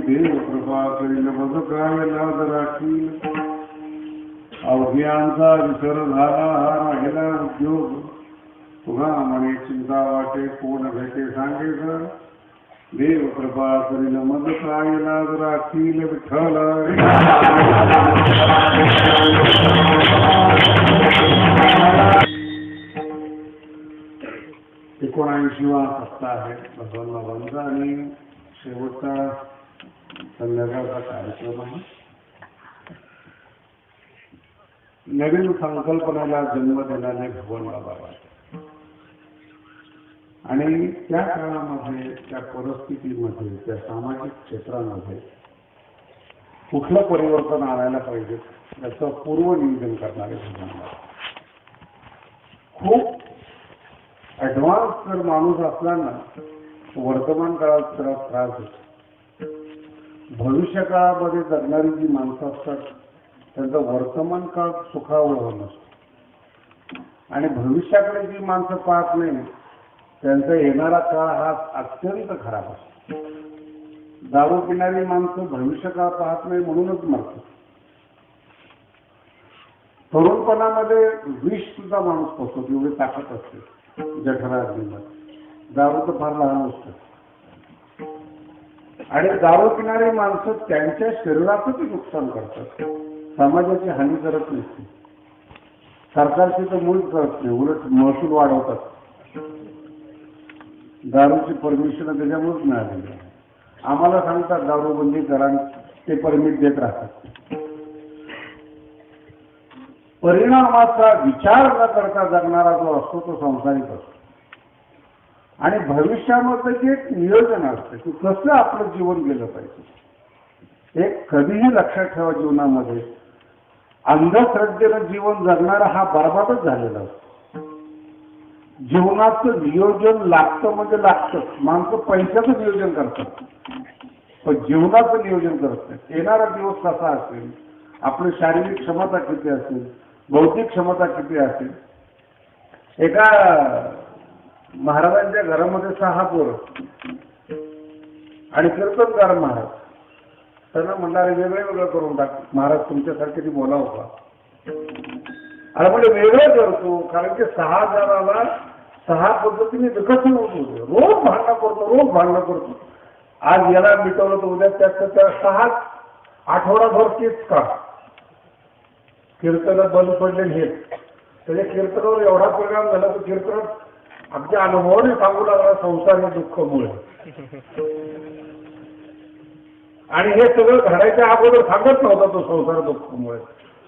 देव कृपा करील मज काय लाज राखील अवघ्यांचा विसर झाला हा राहिला उद्योग पुन्हा म्हणे चिंता वाटे कोण भेटे सांगे सर देव कृपा करील मज काय लाज राखील विठ्ठल 79वा सप्ताह आहे भगवानला वंदन आणि शेवटचा संध्याकाळचा कार्यक्रम आहे. नवीन संकल्पनेला जन्म देणारे भगवान बाबा आणि त्या काळामध्ये त्या परिस्थितीमध्ये त्या सामाजिक क्षेत्रामध्ये कुठलं परिवर्तन आणायला पाहिजे याचं पूर्व नियोजन करणारे भगवान बाबा. खूप ऍडव्हान्स जर माणूस असला ना वर्तमान काळात त्याला त्रास होतो. भविष्य काळामध्ये जगणारी जी माणसं असतात त्यांचं वर्तमान काळ सुखावह नसतो आणि भविष्याकडे जी माणसं पाहत नाही त्यांचा येणारा काळ हा अत्यंत खराब असतो. दारू पिणारी माणसं भविष्य काळ पाहत नाही म्हणूनच मरतात. तरुणपणामध्ये विष सुद्धा माणूस पोचतो एवढी ताकद असते जठराग्नीमध्ये. दारू तर फार लहान असतं आणि दारू पिणारी माणसं त्यांच्या शरीराचंही नुकसान करतात, समाजाची हानी करत नसते. सरकारची तर मूळ करत नाही, उलट महसूल वाढवतात. दारूची परमिशन त्याच्यामुळेच मिळालेली आहे. आम्हाला सांगतात दारूबंदी करा, ते परमिट देत राहतात. परिणामाचा विचार न करता जगणारा जो असतो तो संसारिक असतो आणि भविष्यामध्ये जे एक नियोजन असतं की कसं आपलं जीवन गेलं पाहिजे. एक कधीही लक्षात ठेवा, जीवनामध्ये अंधश्रद्धेनं जीवन जगणारा हा बरबादच झालेला असतो. जीवनाचं नियोजन लागतं म्हणजे लागतं. माणसं पैशाचं नियोजन करतात पण जीवनाचं नियोजन करत नाही. येणारा दिवस कसा असेल, आपली शारीरिक क्षमता किती असेल, बौद्धिक क्षमता किती असेल. एका महाराजांच्या घरामध्ये 6 पोरं आणि कीर्तनकार महाराज. त्यांना म्हणणारे वेगळे वेगळं करून टाक, महाराज तुमच्यासारखे ती बोलावं का. अरे म्हणजे वेगळं करतो कारण की 6 जणाला 6 पद्धतीने विकसित होत होते. रोज भांडणं करतो. आज याला मिटवलं तर उद्या त्या 6 आठवडाभर तेच का कीर्तनात बंद पडले हे. त्याच्या कीर्तनावर एवढा परिणाम झाला तर कीर्तन आमच्या अनुभवाने सांगू लागला संसार दुःखमुळे. आणि हे सगळं घडायच्या अगोदर सांगत नव्हता तो संसार दुःखमुळे.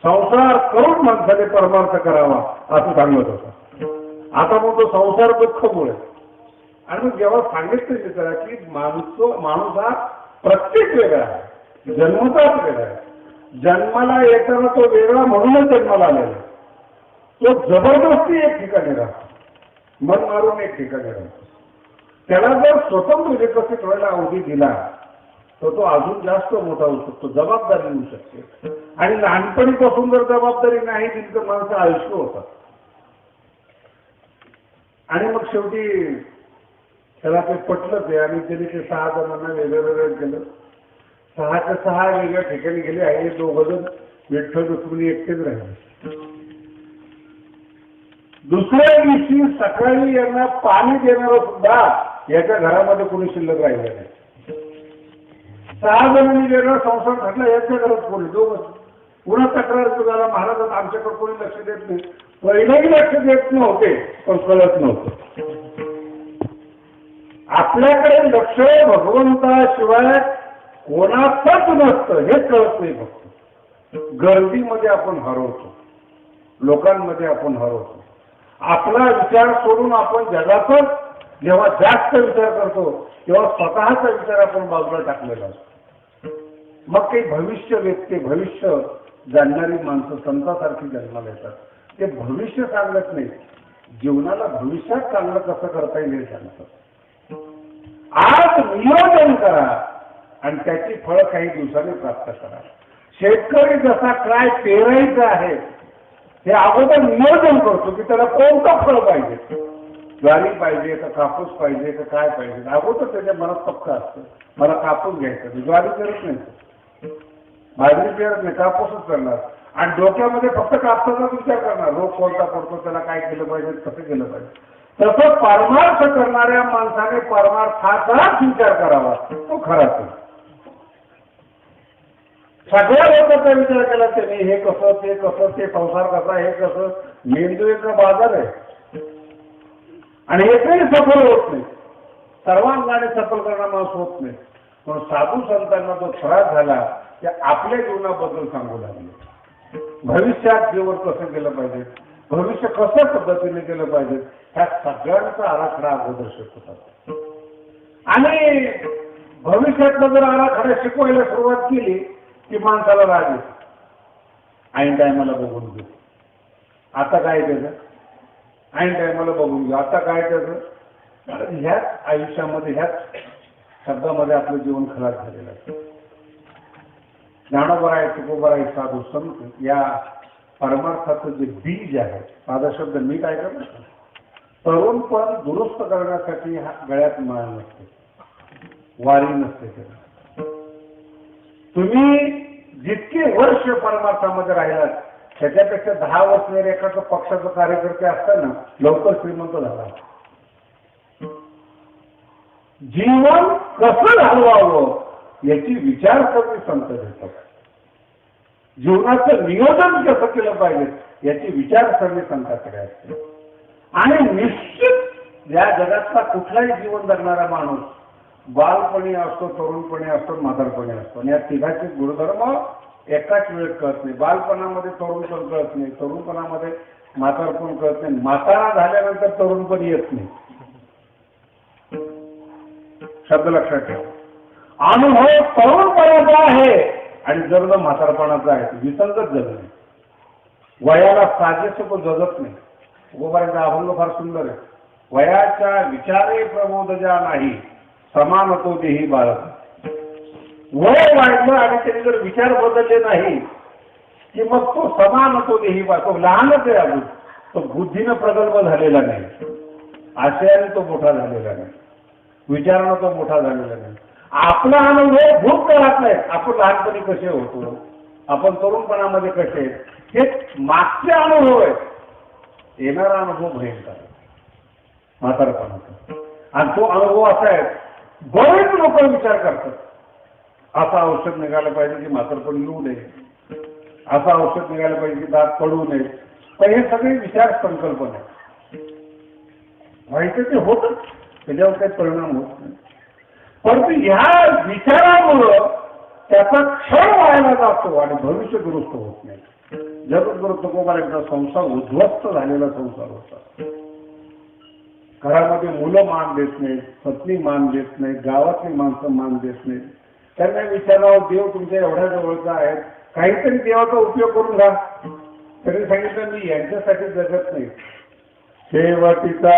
संसार करून माणसाने परमार्थ करावा असं सांगत होता. आता मग तो संसार दुःखमुळे. आणि मग जेव्हा सांगितलं चित्रा की माणूस हा प्रत्येक वेगळा आहे, जन्मताच वेगळा आहे. जन्माला येताना तो वेगळा म्हणूनच जन्माला आलेला. तो जबरदस्ती एक ठिकाणी राहतो, मन मारून एक ठिकाणी राहतो. त्याला जर स्वतंत्र विकसित व्हायला अवधी दिला तर तो अजून जास्त मोठा होऊ शकतो, जबाबदारी होऊ शकते. आणि लहानपणीपासून जर जबाबदारी नाही दिली तर माणसं आयुष्य होतात. आणि मग शेवटी त्याला ते पटलं ते आणि त्याने ते 6 जणांना वेगळं केलं. 6च्या 6 वेगळ्या ठिकाणी गेले आहे. 2 जण विठ्ठल रुक्मिणी एकटेच राहिले. दुसऱ्या दिवशी सकाळी यांना पाणी देणारं सुद्धा याच्या घरामध्ये कोणी शिल्लक राहिलं नाही. 6 जणांनी वेगळा संसार घडला, याच्या घरात कोणी 2. पुन्हा तक्रार झाला, महाराज आमच्याकडे कोणी लक्ष देत नाही. पहिलेही लक्ष देत नव्हते पण कळत नव्हतं. आपल्याकडे लक्ष भगवंताशिवाय कोणाचंच नसतं हे कळत नाही. फक्त गर्दीमध्ये आपण हरवतो, लोकांमध्ये आपण हरवतो. आपला विचार सोडून आपण जगाचाच जेव्हा जास्त विचार करतो तेव्हा स्वतःचा विचार आपण बाजूला टाकलेला असतो. मग काही भविष्य व्यक्ती, भविष्य जाणणारी माणसं संतासारखी जन्माला येतात. ते भविष्य सांगत नाही, जीवनाला भविष्यात चांगलं कसं करता येईल हे सांगतात. आज नियोजन करा आणि त्याची फळं काही दिवसांनी प्राप्त करा. शेतकरी जसा काय पेरायचं आहे हे अगोदर नियोजन करतो की त्याला कोणतं फळ पाहिजे, ज्वारी पाहिजे का कापूस पाहिजे का काय पाहिजे. अगोदर त्याच्या मनात पक्क असतं मला कापूस घ्यायचं, ज्वारी करत नाही, बाजरी पेरत नाही, कापूसच करणार. आणि डोक्यामध्ये फक्त कापसाचाच विचार करणार, रोग कोणता पडतो, त्याला काय केलं पाहिजे, कसं केलं पाहिजे. तसं परमार्थ करणाऱ्या माणसाने परमार्थाचाच विचार करावा, तो खराच. सगळ्या लोकांचा विचार केला त्याने, हे कसं ते कसं, ते संसार कसा, हे कसं. मेंदू एक बाजार आहे आणि एकही सफल होत नाही, सर्वांगाने सफल करणारा माणूस होत नाही. पण साधू संतांना जो त्रास झाला ते आपल्या जीवनाबद्दल सांगू लागले. भविष्यात जीवन कसं केलं पाहिजे, भविष्य कशा पद्धतीने केलं पाहिजे, ह्या सगळ्यांचा आराखडा अगोदर शिकवतात. आणि भविष्यातला जर आराखडा शिकवायला सुरुवात केली की माणसाला राग येतो. ऐन टायमाला बघून घेऊ, आता काय त्याचं, ऐन टायमाला बघून घेऊ, आता काय त्याचं. कारण ह्याच आयुष्यामध्ये ह्याच शब्दामध्ये आपलं जीवन खलास झालेलं आहे. ज्ञानोबा आहे, तुकोबा आहे, साधू संत या परमार्थाचं जे बीज आहे, माझा शब्द मी काय करतो, तरुणपण दुरुस्त करण्यासाठी हा गळ्यात माळ नसते, वारी नसते. त्याला तुम्ही जितके वर्ष परमार्थामध्ये राहिलात त्याच्यापेक्षा 10 वर्ष जर एखादं पक्षाचं कार्यकर्ते असताना लवकर श्रीमंत झाला. जीवन कसं घालवावं याची विचारसरणी संत देतात. जीवनाचं नियोजन कसं केलं पाहिजे याची विचारसरणी संतांकडे असते. आणि निश्चित या जगातला कुठलाही जीवन जगणारा माणूस बालपणी असतो, तरुणपणी असतो, म्हातारपणी असतो. आणि या तिघाचे गुणधर्म एकाच वेळेत कळत नाही. बालपणामध्ये तरुणपण कळत नाही, तरुणपणामध्ये म्हातारपण कळत नाही, म्हातारा झाल्यानंतर तरुणपण येत नाही. शब्द लक्षात ठेवा. अनुभव तरुणपणाचा आहे आणि जगणं म्हातारपणाचा आहे. विसंगत जगणे, वयाला साजेस तो जगत नाही. गोपाळांचा अभंग फार सुंदर आहे. वयाच्या विचारे प्रबोधजा नाही, समान तो देही बाळक. वय वाढलं आणि त्याने जर विचार बदलले नाही की मग तो समान तो देही बाळक. तो लहानच आहे अजून, तो बुद्धीनं प्रगल्भ झालेला नाही, आशयाने तो मोठा झालेला नाही, विचारानं तो मोठा झालेला नाही. आपला अनुभव भूतकाळात नाही. आपण लहानपणी कसे होतो, आपण तरुणपणामध्ये कसे, हे मागचे अनुभव आहेत. येणारा अनुभव भयंकर आहे म्हातारपणाचा. आणि तो अनुभव असा आहे, बरेच लोक विचार करतात असं औषध निघालं पाहिजे की म्हातारपण येऊ नये, असं औषध निघालं पाहिजे की दात पडू नये. पण हे सगळे विचार संकल्पना आहे. व्हायचं ते होतच, त्याच्यावर काही परिणाम होत नाही. परंतु ह्या विचारामुळं त्याचा क्षण व्हायला जातो आणि भविष्य दुरुस्त होत नाही. जगद्गुरु तुकोबारांचा संसार उद्ध्वस्त झालेला संसार होता. घरामध्ये मुलं मान देत नाहीत, पत्नी मान देत नाही, गावातली माणसं मान देत नाहीत. त्यांना विचारावं, देव तुमच्या एवढ्या जवळचा आहे, काहीतरी देवाचा उपयोग करून घ्या. त्यांनी सांगितलं मी यांच्यासाठी जगत नाही. शेवटीचा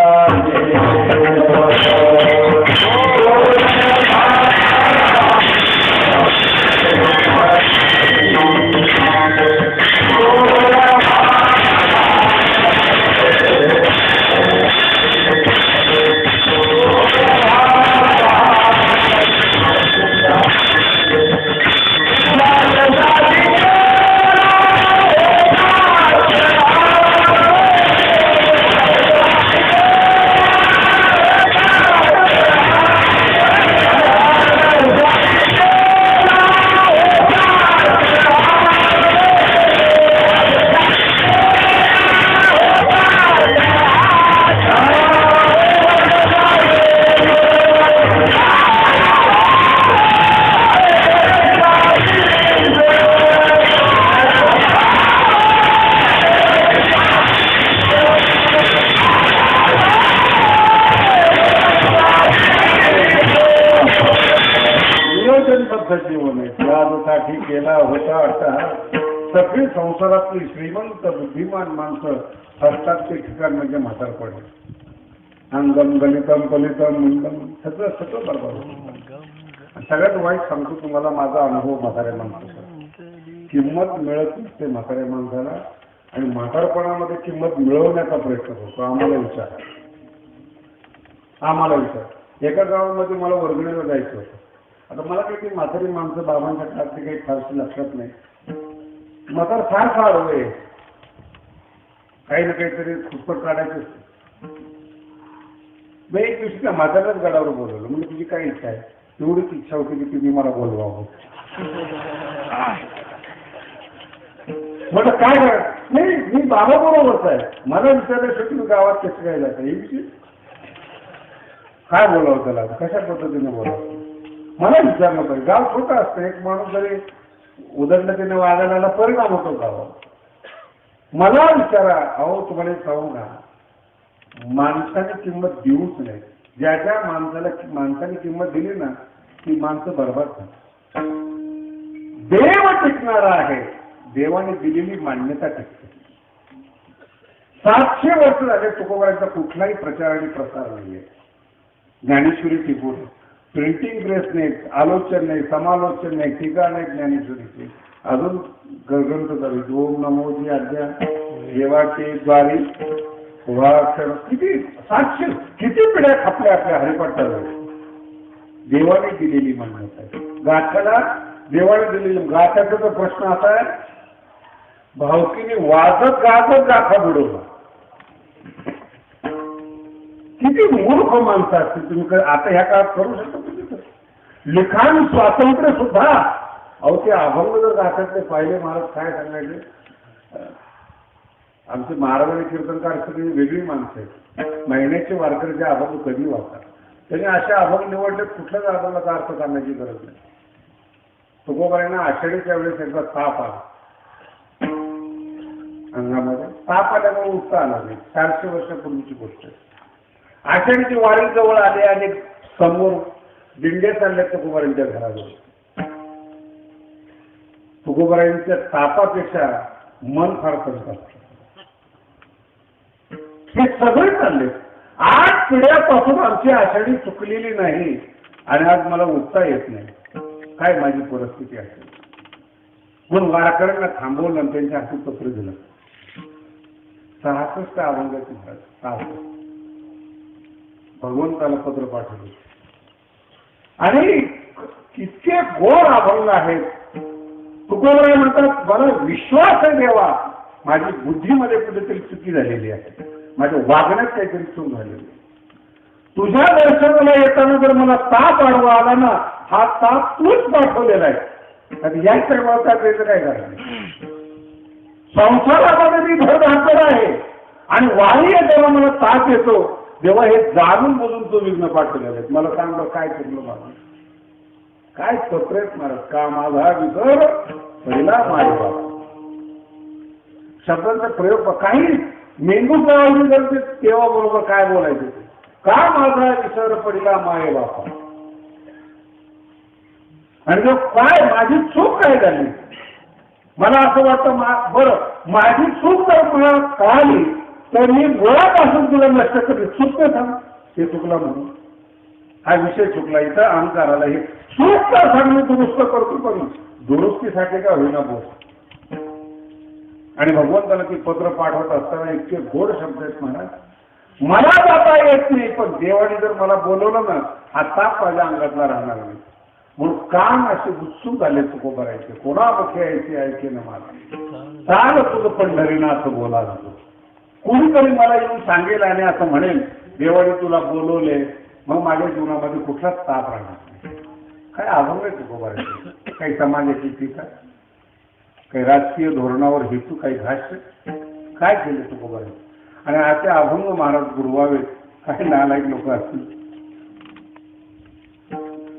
जीवन आहे. त्यासाठी केला होता असा सगळी संसारातली श्रीमंत बुद्धिमान माणसं असतात ते ठिकाण म्हणजे म्हातारपण. अंगम गलितम फलितम मुंडम सगळं सगळं बरोबर होतं. सगळ्यात वाईट सांगतो तुम्हाला माझा अनुभव म्हाताऱ्या माणसाचा. किंमत मिळत नसते म्हाताऱ्या माणसाला आणि म्हातारपणामध्ये किंमत मिळवण्याचा प्रयत्न करतो. आम्हाला विचार एका गावामध्ये मला वर्गणीला जायचं होतं. आता मला काही ती म्हातारी माणसं बाबांच्या काळात काही फारशी लक्षात नाही. म्हातार फार होय काही ना काहीतरी खुटपट काढायचं असतं. मी एक दिवशी त्या म्हाताऱ्याच गडावर बोलवलं. म्हणजे तुझी काय इच्छा आहे? एवढीच इच्छा होती की तुम्ही मला बोलवावं. म्हटलं काय करा? नाही मी बाबा बरोबरच आहे. मला विचारल्याशिवाय तुम्ही गावात कसं काय जातं हे विषय काय बोलावं त्याला कशा पद्धतीने बोलावं मला विचारलं पाहिजे. गाव छोटं असतं. एक माणूस जरी उदंडतेने वागायला परिणाम होतो गावात. मला विचारा अहो तुम्हाला सांगू ना माणसाने किंमत देऊच नाही. ज्या ज्या माणसाने किंमत दिली ना ती माणसं बरबाद झाली. देव टिकणारा आहे. देवाने दिलेली मान्यता टिकते. 700 वर्ष झाले तुकोबारांचा कुठलाही प्रचार आणि प्रसार नाहीये. ज्ञानेश्वरी टिकून प्रिंटिंग प्रेस नाही, आलोचन नाही, समालोचन नाही, टीका नाही ज्ञानेश्वरीची. अजून ग्रंथ चालू ओम नमोजी आज्ञा देवाचे द्वारी किती 700 किती पिढ्या खपल्या आपल्या हरिपाठाला. देवाने दिलेली मान्यता आहे. गाथ्याला देवाने दिलेली गाथ्याचा तर प्रश्न असा आहे भावकीने वाजत गाजत गाथा बुडवला. किती मूर्ख माणसं असतील तुम्ही आता ह्या काळात करू शकता. लिखाण स्वातंत्र्य सुद्धा अहो ते अभंग जर गाथ्यातले पाहिले महाराज काय सांगायचे. आमचे महाराजांनी कीर्तनकार सगळी वेगळी माणसं आहेत. महिन्याचे वारकरीचे अभंग कधी वाचतात. त्यांनी असे अभंग निवडले कुठल्याच अभंगाचा अर्थ सांगण्याची गरज नाही. तुकोबारांना आषाढीच्या वेळेस एकदा ताप आला अंगामध्ये. ताप आल्यामुळे उठता आला नाही. 400 वर्षापूर्वीची गोष्ट आहे. आषाढीची वारी जवळ आले आणि समोर दिंड्या चालल्या तुकोबारांच्या घराजवळ. तुकोबारांच्या तापापेक्षा मन फार कमी असतं. हे सगळे चालले. 8 पिढ्यापासून आमची आषाढी चुकलेली नाही आणि आज मला उठता येत नाही. काय माझी परिस्थिती असेल. म्हणून वारकऱ्यांना थांबवलं आणि त्यांच्या हाती पत्र दिलं. 66 अभंगाची भाषा भगवंताला पत्र पाठवलं आणि इतके गोड अभंग आहेत. तुकोबाराय म्हणतात मला विश्वास आहे देवा माझी बुद्धीमध्ये कुठेतरी चुकी झालेली आहे. माझ्या वागण्यात काहीतरी चूक झालेली आहे. तुझ्या दर्शनाला येताना जर मला ताप आडवा आला ना हा ताप तूच पाठवलेला आहे. या सर्वात त्याचं काय करायचं. संसारामध्ये मी घर घातलेला आहे आणि वारी जेव्हा मला ताप येतो तेव्हा हे जाणून बोलून तो विघ्न पाठवलेला आहे. मला सांग काय चुकलं माझं. काय सत्रेत महाराज का माझा विसर पहिला माझा शब्दांचा प्रयोग काही मेंदूच लावली जर ते तेव्हा बरोबर काय बोलायचं ते का माझा विसर पडला माये बापा. आणि जो काय माझी चूक काय झाली. मला असं वाटतं बरं माझी चूक जर मला कळाली तर मी मुळापासून तुला नष्ट करते. चुकते सांग हे चुकला म्हणून हा विषय चुकला. इथं अहंकार आला. हे चूक तर सांग मी दुरुस्त करतो पण दुरुस्तीसाठी का होईना बोल. आणि भगवंताला ती पत्र पाठवत असताना इतके गोड शब्द आहेत महाराज. मला जाता येत नाही पण देवाने जर मला बोलवलं ना हा ताप माझ्या अंगातला राहणार नाही. म्हणून कान असे उत्सुक झाले तुकोबारायचे. कोणामुखे यायचे ऐके ना मला चाल तुझं पंढरीनाथ बोला जातो. कोणीतरी मला येऊन सांगेल आणि असं म्हणेल देवाने तुला बोलवले मग माझ्या जीवनामध्ये कुठलाच ताप राहणार नाही. काय अभंग आहे तुकोबारायचे. काही समाजाची टीका काही राजकीय धोरणावर हेतू काही भाष्य काय केले तुकोबारायचे. आणि असे अभंग महाराज गुरवावेत. काय नालायक लोक असतील.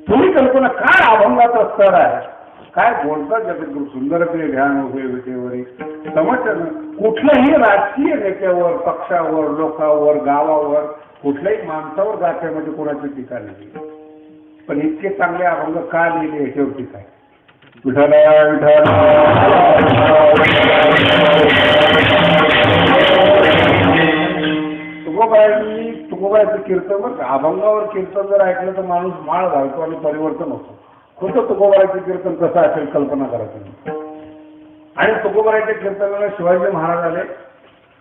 थोडी कल्पना काय अभंगाचा स्तर आहे. काय बोलतात जगद्गुरु सुंदर ते ध्यान उभे विटेवरी समजतं. कुठल्याही राजकीय नेत्यावर पक्षावर लोकांवर गावावर कुठल्याही माणसावर गाथ्यामध्ये कोणाची टीका नाही. पण इतके चांगले अभंग का लिहिले ह्याच्यावर टीका आहे. विठला विठला तुकोबाराचं कीर्तन बरं अभंगावर कीर्तन जर ऐकलं तर माणूस माळ घालतो आणि परिवर्तन होतो. खुद्द तुकोबाराचं कीर्तन कसं असेल कल्पना करा तुम्ही. आणि तुकोबाराच्या कीर्तनाला शिवाजी महाराज आले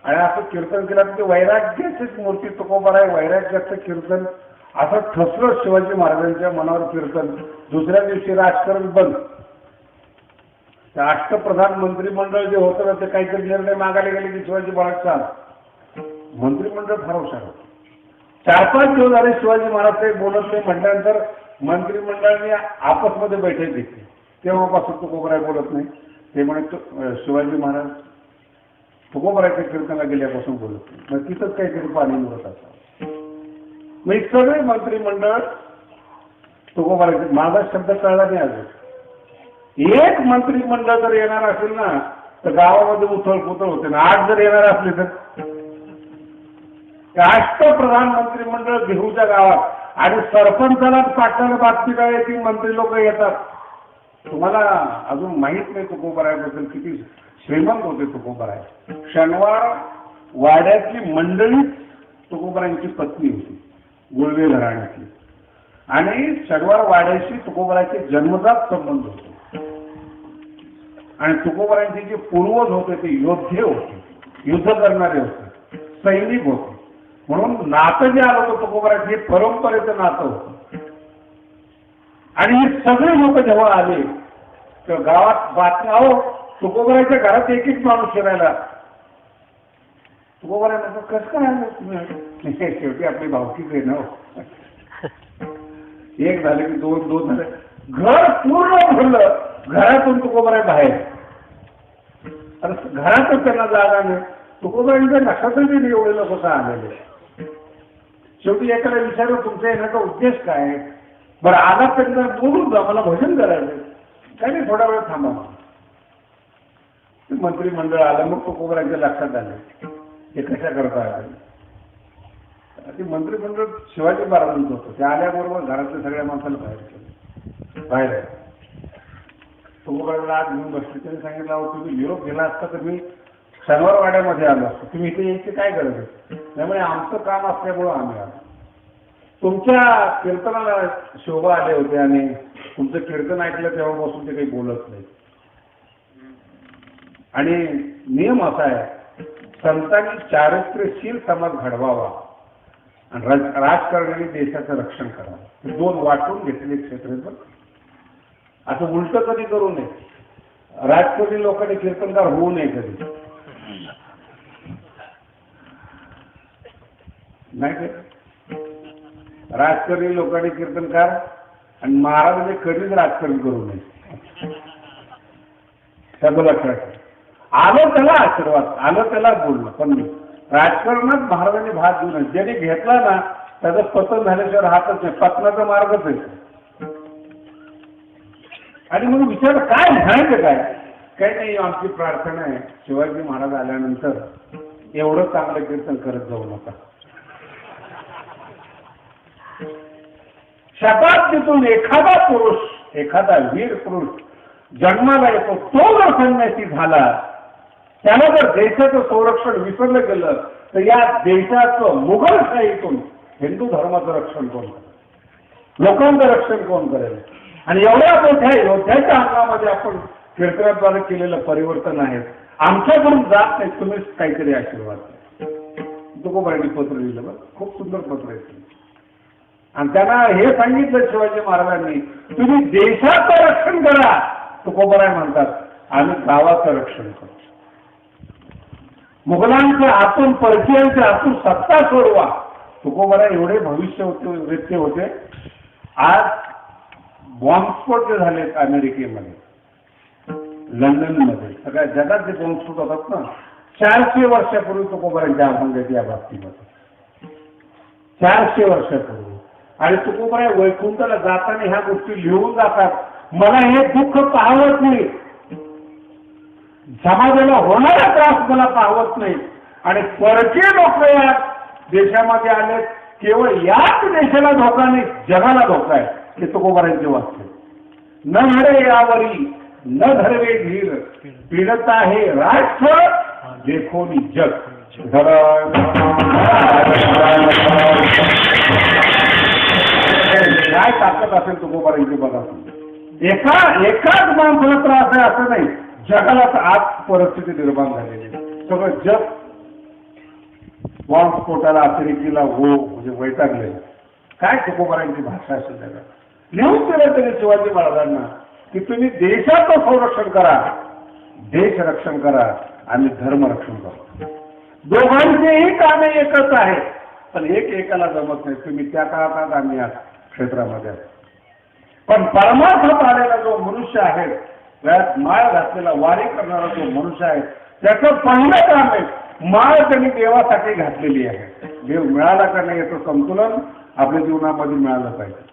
आणि असं कीर्तन केलं की वैराग्याचीच मूर्ती तुकोबारा आहे, वैराग्याचं कीर्तन असं ठसलं शिवाजी महाराजांच्या मनावर कीर्तन. दुसऱ्या दिवशी राजकारण बंद. अष्टप्रधान मंत्रिमंडळ जे होतं ना ते काहीतरी निर्णय मागायला गेले की शिवाजी महाराज चाल मंत्रिमंडळ फार हुशार होतं. 4-5 दिवस झाले शिवाजी महाराज काही बोलत नाही म्हटल्यानंतर मंत्रिमंडळाने आपसमध्ये बैठक घेतली. तेव्हापासून तुकोबारा बोलत नाही. ते म्हणे शिवाजी महाराज तुकोबाराच्या कीर्तनाला गेल्यापासून बोलत नाही. मग तिथंच काहीतरी पाणी मुरत असं. मग सगळे मंत्रिमंडळ तुकोबाराचे माझा शब्द कळला नाही अजून. एक मंत्रिमंडळ जर येणार असेल ना तर गावामध्ये उथळ पुथळ होते ना. 8 जर येणार असले तर अष्टप्रधान मंत्रिमंडळ देहूच्या गावात आणि सरपंचाला पाटणाला बातमी काय येते मंत्री लोक येतात. तुम्हाला अजून माहित नाही तुकोबाराबद्दल किती श्रीमंत होते तुकोबारा. शनिवार वाड्यातली मंडळी तुकोबारांची पत्नी होती गुळवे घराण्यातली आणि शनिवार वाड्याशी तुकोबाराचे जन्मजात संबंध होते. आणि तुकोबारांचे जे पूर्वज होते ते योद्धे होते, युद्ध करणारे होते, सैनिक होते. म्हणून नातं जे आलं होतं तुकोबाराचे हे परंपरेचं नातं होतं. आणि हे सगळे लोक जेव्हा आले तर गावात बातम्या अहो तुकोबाराच्या घरात एक माणूस फिरायला. तुकोबारा कसं काय आलं तुम्ही. शेवटी आपली भावकीच आहे ना. एक झाले की दोन झाले. घर पूर्ण भरलं. घरातून तुकोबारा बाहेर. घरातच त्यांना जागा नाही. तुकोबारांच्या लक्षातच नाही एवढे लोक का आलेले. शेवटी एखादा विचारलं तुमचा येण्याचा उद्देश काय. बरं आला तरी जर बोलून जा मला भजन करायचं काय नाही थोडा वेळ थांबा. मंत्रिमंडळ आलं मग तुकोबारांच्या लक्षात आले हे कशा करता आले. ते मंत्रिमंडळ शिवाजी महाराजांचं होतं. ते आल्याबरोबर घरातल्या सगळ्या माणसाला बाहेर केलं. बाहेर तुकोबाराला आज घेऊन बसले. त्यांनी सांगितलं अहो तुम्ही निरोप गेला असता तर मी शनिवार वाड्यामध्ये आलो असतो. तुम्ही इथे यायची काय गरज आहे. त्यामुळे आमचं काम असल्यामुळं आम्ही आलो. तुमच्या कीर्तनाला शोभा आले होते आणि तुमचं कीर्तन ऐकलं तेव्हापासून ते काही बोलत नाही. आणि नियम असा आहे संतांनी चारित्र्यशील समाज घडवावा आणि राजकारणाने देशाचं रक्षण करावं. हे 2 वाटून घेतलेले क्षेत्र. असं उलट कधी करू नये. राजकारणी लोकांनी कीर्तनकार होऊ नये कधी. नाही का राजकारणी लोकांनी कीर्तनकार आणि महाराजांनी कधीच राजकारण करू नये. सगळं लक्षात आलं त्याला आशीर्वाद आलं त्याला बोलणं. पण राजकारणात महाराजांनी भाग घेऊ नये. ज्याने घेतला ना त्याचं पतन झाल्याशिवाय राहतच नाही. पतनाचा मार्गच आहे. आणि मग विचार काय म्हणायचं काय काही नाही. आमची प्रार्थना आहे शिवाजी महाराज आल्यानंतर एवढं चांगलं कीर्तन करत जाऊ नका. शताब्दीतून एखादा पुरुष एखादा वीर पुरुष जन्माला येतो तो जर संन्यासी झाला त्याला जर देशाचं संरक्षण विसरलं गेलं तर या देशाचं मुघलशाहीतून हिंदू धर्माचं रक्षण कोण करेल. लोकांचं रक्षण कोण करेल. आणि एवढ्या मोठ्या योद्ध्याच्या अंगामध्ये आपण कीर्तनाद्वारे केलेलं परिवर्तन आहे. आमच्याकडून जात नाही. तुम्हीच काहीतरी आशीर्वाद. तुकोबारांनी पत्र लिहिलं बरं. खूप सुंदर पत्र आहे. आणि त्यांना हे सांगितलं शिवाजी महाराजांनी तुम्ही देशाचं रक्षण करा. तुकोबारा म्हणतात आम्ही गावाचं रक्षण करू. मुघलांच्या आतून परकीयांच्या आतून सत्ता सोडवा. तुकोबारा एवढे भविष्य व्यक्ती होते. आज बॉम्बस्फोट जे झाले अमेरिकेमध्ये लंडनमध्ये सगळ्या जगात जे बॉम्बस्फोट होतात ना 400 वर्षापूर्वी तुकोबारांच्या अभंगाची या बाबतीमध्ये 400 वर्षापूर्वी. आणि तुकोबारा वैकुंठाला जाताना ह्या गोष्टी लिहून जातात. मला हे दुःख पाहवत नाही. समाजाला होणारा त्रास मला पाहवत नाही. आणि परकीय लोक या देशामध्ये आले केवळ याच देशाला धोका नाही जगाला धोका आहे. हे तुकोबारांचे वाक्य. न धरे यावरी न धरवे धीर पीडत आहे राष्ट्र देखोनी जग. काय ताकद असेल तुकोबारांची बघा. एकाच माणसाला त्रास आहे असं नाही, जगाला आज परिस्थिती निर्माण झालेली. सगळं जग बॉम्ब स्फोटाला, अतिरेकीला म्हणजे वैतागले. काय तुकोबारांची भाषा असेल जगात. लिहून दिलं तरी शिवाजी महाराजांना की तुम्ही देशाचं संरक्षण करा, देश रक्षण करा आणि धर्म रक्षण करा. दोघांचेही कामे एकच आहेत, पण एकाला जमत नाही. तुम्ही त्या काळात आम्ही या क्षेत्रामध्ये, पण परमार्थात आलेला जो मनुष्य आहे, त्यात माळ घातलेला वारी करणारा जो मनुष्य आहे, त्याचं पहिलं काम आहे माळ त्यांनी देवासाठी घातलेली आहे. देव मिळाला का नाही याचं संतुलन आपल्या जीवनामध्ये मिळालं पाहिजे.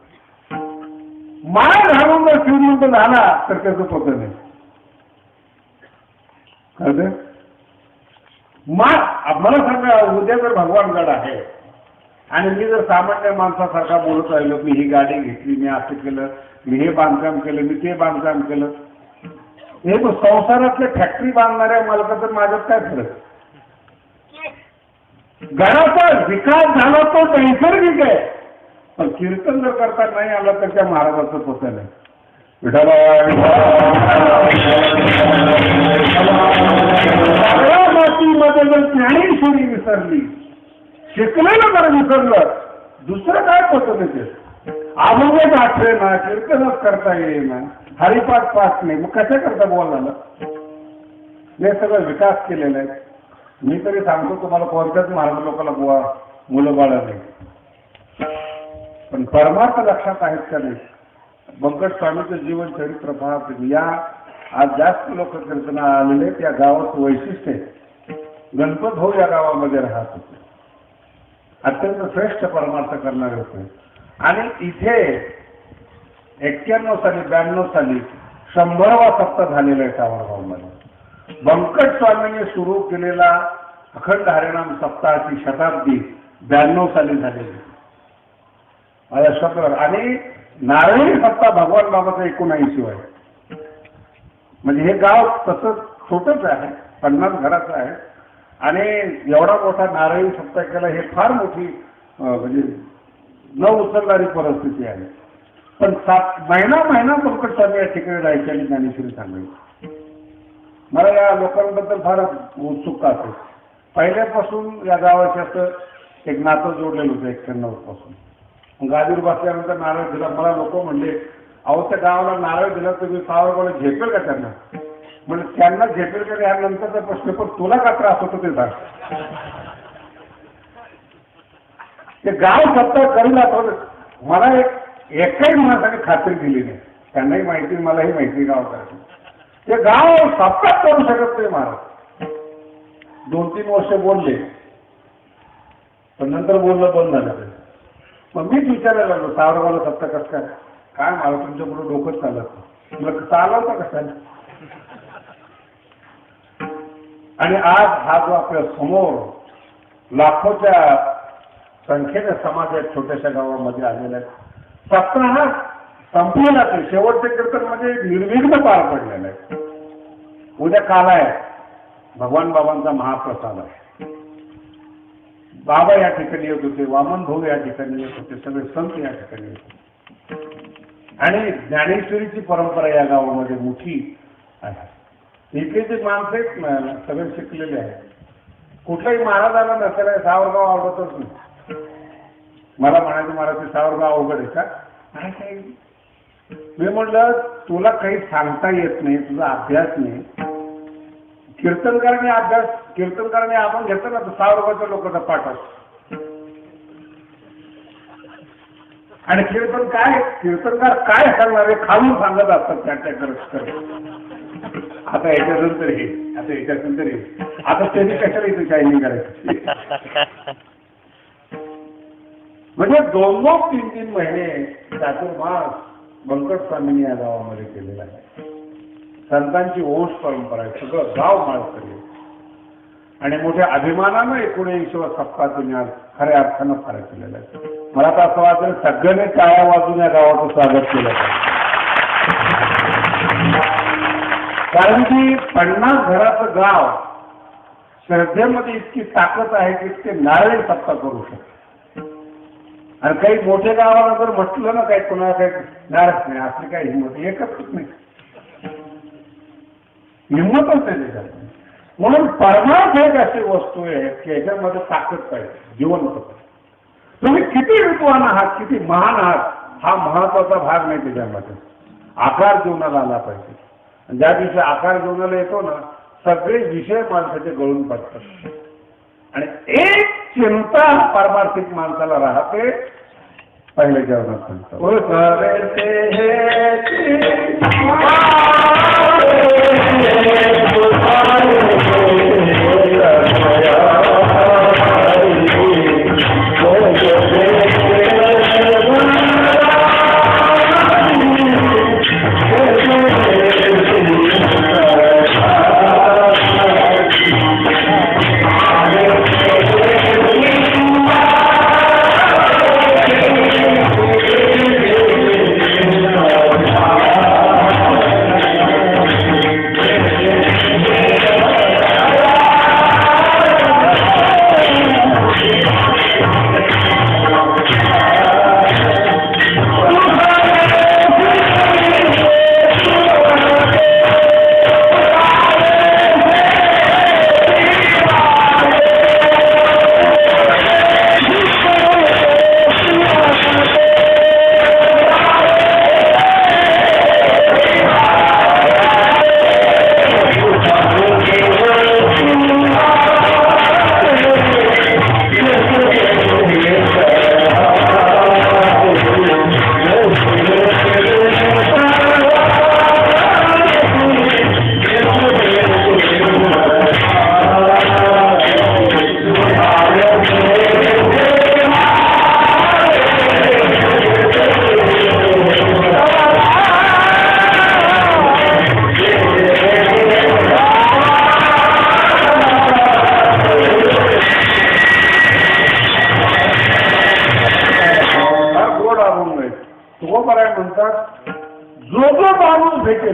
माळ घालून जर श्रीमंत झाला तर त्याचं पतन आहे. कळतं? मला सांगा, उद्या जर भगवानगड आहे आणि मी जर सामान्य माणसासारखा बोलत राहिलो, मी ही गाडी घेतली, मी असं केलं, मी हे बांधकाम केलं, मी ते बांधकाम केलं, हे संसारातले फॅक्टरी बांधणाऱ्या मालकाचं माझ्यात काय फरक? घराचा विकास झाला तो नैसर्गिक आहे, पण कीर्तन जर करता नाही आलं तर त्या महाराजाचं पतन आहे. मातीमध्ये जर ज्ञानेश्वरी विसरली, शिकलेलं जर विसरलं, दुसरं काय पतन येते? अभंगच आठवे ना, कीर्तनच करता येईना, हरिपाठ पाठ नाही, मग कशा करता बोलायला? हे सगळं विकास केलेला आहे. मी तरी सांगतो तुम्हाला, कोणत्याच महाराज लोकांना मुलं बाळ नाही, पण परमार्थ लक्षात आहेत का नाही? बंकट स्वामीचं जीवन चरित्र पहा. या आज जास्त लोक कीर्तना आलेले, त्या गावाचं वैशिष्ट्य आहे. गणपत भाऊ या गावामध्ये राहत होते, अत्यंत श्रेष्ठ परमार्थ करणारे होते. आणि इथे 91 साली 92 साली 100वा सप्ताह झालेला आहे सावरगावमध्ये. बंकट स्वामींनी सुरू केलेला अखंड हरिनाम सप्ताहाची शताब्दी 92 साली झालेली. आणि नारळी सप्ताह भगवान बाबाचा 79 आहे. म्हणजे हे गाव तसं छोटंच आहे, 50 घराचं आहे, आणि एवढा मोठा नारळी सप्ताह केला, हे फार मोठी म्हणजे न उचलणारी परिस्थिती आहे. पण महिना बंकट स्वामी या ठिकाणी राहायचे आणि ज्ञानेश्वरी सांगायची. मला या लोकांबद्दल फार उत्सुकता असेल. पहिल्यापासून या गावाशी असं एक नातं जोडलेलं होतं 91 पासून. गादीवर बसल्यानंतर नारळ दिला. मला लोक म्हणले, अहो त्या गावाला नारळ दिला तुम्ही सावरगावला झेपेल का त्यांना? म्हणजे त्यांना झेपेल का यानंतरचा प्रश्न, पण तुला का त्रास होतो ते सांग. ते गाव सत्ता करील आपण. मला एकही माणसाने खात्री दिली नाही. त्यांनाही माहिती, मलाही माहिती गाव करायचं. ते गाव सत्ताच करू शकत नाही महाराज. 2-3 वर्ष बोलले, पण नंतर बोलणं बंद झालं. मग मीच विचारायला लागलो, सावरगावला सत्ता कसं काय मला तुमच्या पुढे डोकंच चालत तुला चालवतं कशाला? आणि आज हा जो आपल्या समोर लाखोच्या संख्येने समाज आहेत छोट्याशा गावामध्ये आलेला आहे, सत्ता हा संपलेला आहे. शेवटचे कीर्तन म्हणजे निर्विघ्न पार पडलेला आहे. उद्या काल आहे, भगवान बाबांचा महाप्रसाद आहे. बाबा या ठिकाणी येत होते, वामन भाऊ या ठिकाणी येत होते, सगळे संत या ठिकाणी येत होते. आणि ज्ञानेश्वरीची परंपरा या गावामध्ये मोठी आहे. इथे जे माणसं आहेत ना, सगळे शिकलेले आहेत. कुठलाही महाराज आला ना त्याला सावरगाव आवडतच नाही. मला म्हणायचं महाराज सावरगाव अवघड आहे का? मी म्हटलं तुला काही सांगता येत नाही, तुझा अभ्यास नाही. कीर्तनकाराने अभ्यास, कीर्तनकाराने आपण घेतो ना, सावरगावच्या लोकांचा पाठ असतो. आणि कीर्तनकार काय सांगणार आहे खालून सांगत असतात त्या करत. आता याच्यानंतर हे, आता याच्यानंतर हे, आता त्यांनी कशाला इथे शायनिंग करायचं? म्हणजे 2-3 महिने चातुर्मास बंकट स्वामींनी या गावामध्ये केलेला आहे. संतांची वंश परंपरा आहे, सगळं गाव माळकरी. आणि मोठ्या अभिमानानं 79वा सप्ताह तुम्ही आज खऱ्या अर्थानं फार केलेला आहे. मला तर असं वाटतं सगळ्यांनी टाळ्या वाजून या गावाचं स्वागत केलं पाहिजे. कारण की 50 घराचं गाव श्रद्धेमध्ये इतकी ताकद आहे की ते नारळी सत्ता करू शकते. आणि काही मोठ्या गावाला जर म्हटलं ना काही कुणाला काही नाराज नाही, असली काही हिंमत एकच नाही, हिंमतच नाही त्याच्यात. म्हणून परमार्थ एक अशी वस्तू आहे की याच्यामध्ये ताकद पाहिजे, जिवंत पाहिजे. तुम्ही किती विद्वान आहात, किती महान आहात, हा महत्वाचा भाग नाही त्याच्यामध्ये. आकार जीवनाला आला पाहिजे. ज्या दिवशी आकार जीवनाला येतो ना, सगळे विषय माणसाचे गळून पडतात. आणि एक चिंता पारमार्थिक माणसाला राहते, पहिल्या जेवणात म्हणतात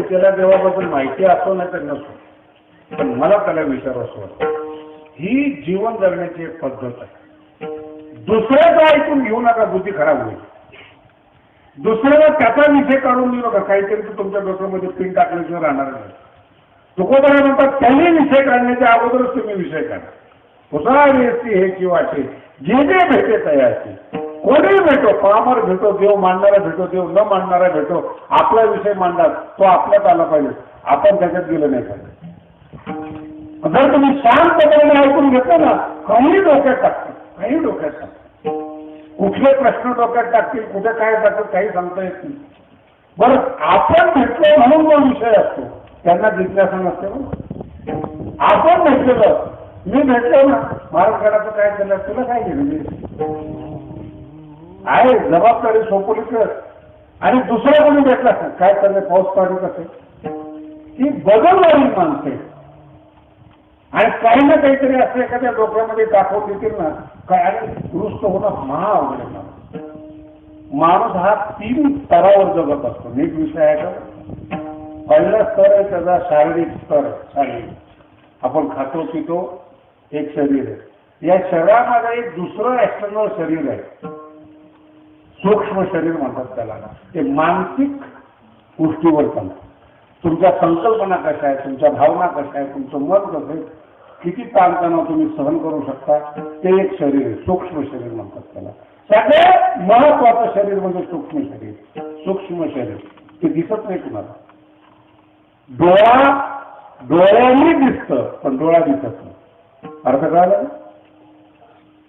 त्याला देवाबद्दल माहिती असो नाही तर नसो, पण मला त्याला विचारावं वाटतं. ही जीवन जगण्याची एक पद्धत आहे. दुसऱ्याचं ऐकून घेऊ नका, बुद्धी खराब होईल. दुसऱ्याला त्याचा विषय काढून देऊ नका, काहीतरी तर तुमच्या डोक्यामध्ये पिन टाकल्याशिवाय राहणार नाही. तुकोबरा म्हणतात त्यांनी विषय काढण्याच्या अगोदरच तुम्ही विषय काढा. पुतळावी असती हे की वाटे जे जे भेटे तयाची. कोणी भेटो, पामर भेटो, देव मांडणारा भेटो, देव न मांडणारा भेटो, आपला विषय मांडा, तो आपल्यात आला पाहिजे. आपण त्याच्यात गेलं नाही पाहिजे. जर तुम्ही शांतपणे ऐकून घेतलं ना, काही डोक्यात टाकतील, काही डोक्यात टाकतील, कुठले प्रश्न डोक्यात टाकतील, कुठे काय टाकतील काही सांगता येत नाही. बरं, आपण भेटलो म्हणून जो विषय असतो त्यांना जिज्ञासा नसते. आपण भेटलेलं, मी भेटलो ना, महाराष्ट्राचं काय केलं, तुला काय केलं आहे, जबाबदारी सोपवली कर. आणि दुसऱ्या कोणी भेटला काय चाललंय, पाऊस पाणी कसं, ही बदलणारी माणसे. आणि काही ना काहीतरी असं एखाद्या डोक्यामध्ये टाकून देतील ना काय, आणि दुरुस्त होणं महाअवघड आहे. माणूस हा 3 स्तरावर जगत असतो. एक विषय आहे का, पहिला स्तर आहे त्याचा शारीरिक स्तर. शारीरिक आपण खातो पितो, एक शरीर आहे. या शरीरामध्ये एक दुसरं एक्सटर्नल शरीर आहे, सूक्ष्म शरीर म्हणतात त्याला. ते मानसिक गोष्टीवर चालतं. तुमच्या संकल्पना कशा आहेत, तुमच्या भावना कशा आहेत, तुमचं मन कसं आहे, किती ताणतणाव तुम्ही सहन करू शकता, ते एक शरीर आहे, सूक्ष्म शरीर म्हणतात त्याला. सगळ्यात महत्वाचं शरीर म्हणजे सूक्ष्म शरीर. सूक्ष्म शरीर ते दिसत नाही कुणाला. डोळा डोळ्यांनी दिसतं, पण डोळा दिसत नाही. अर्थ कळाला.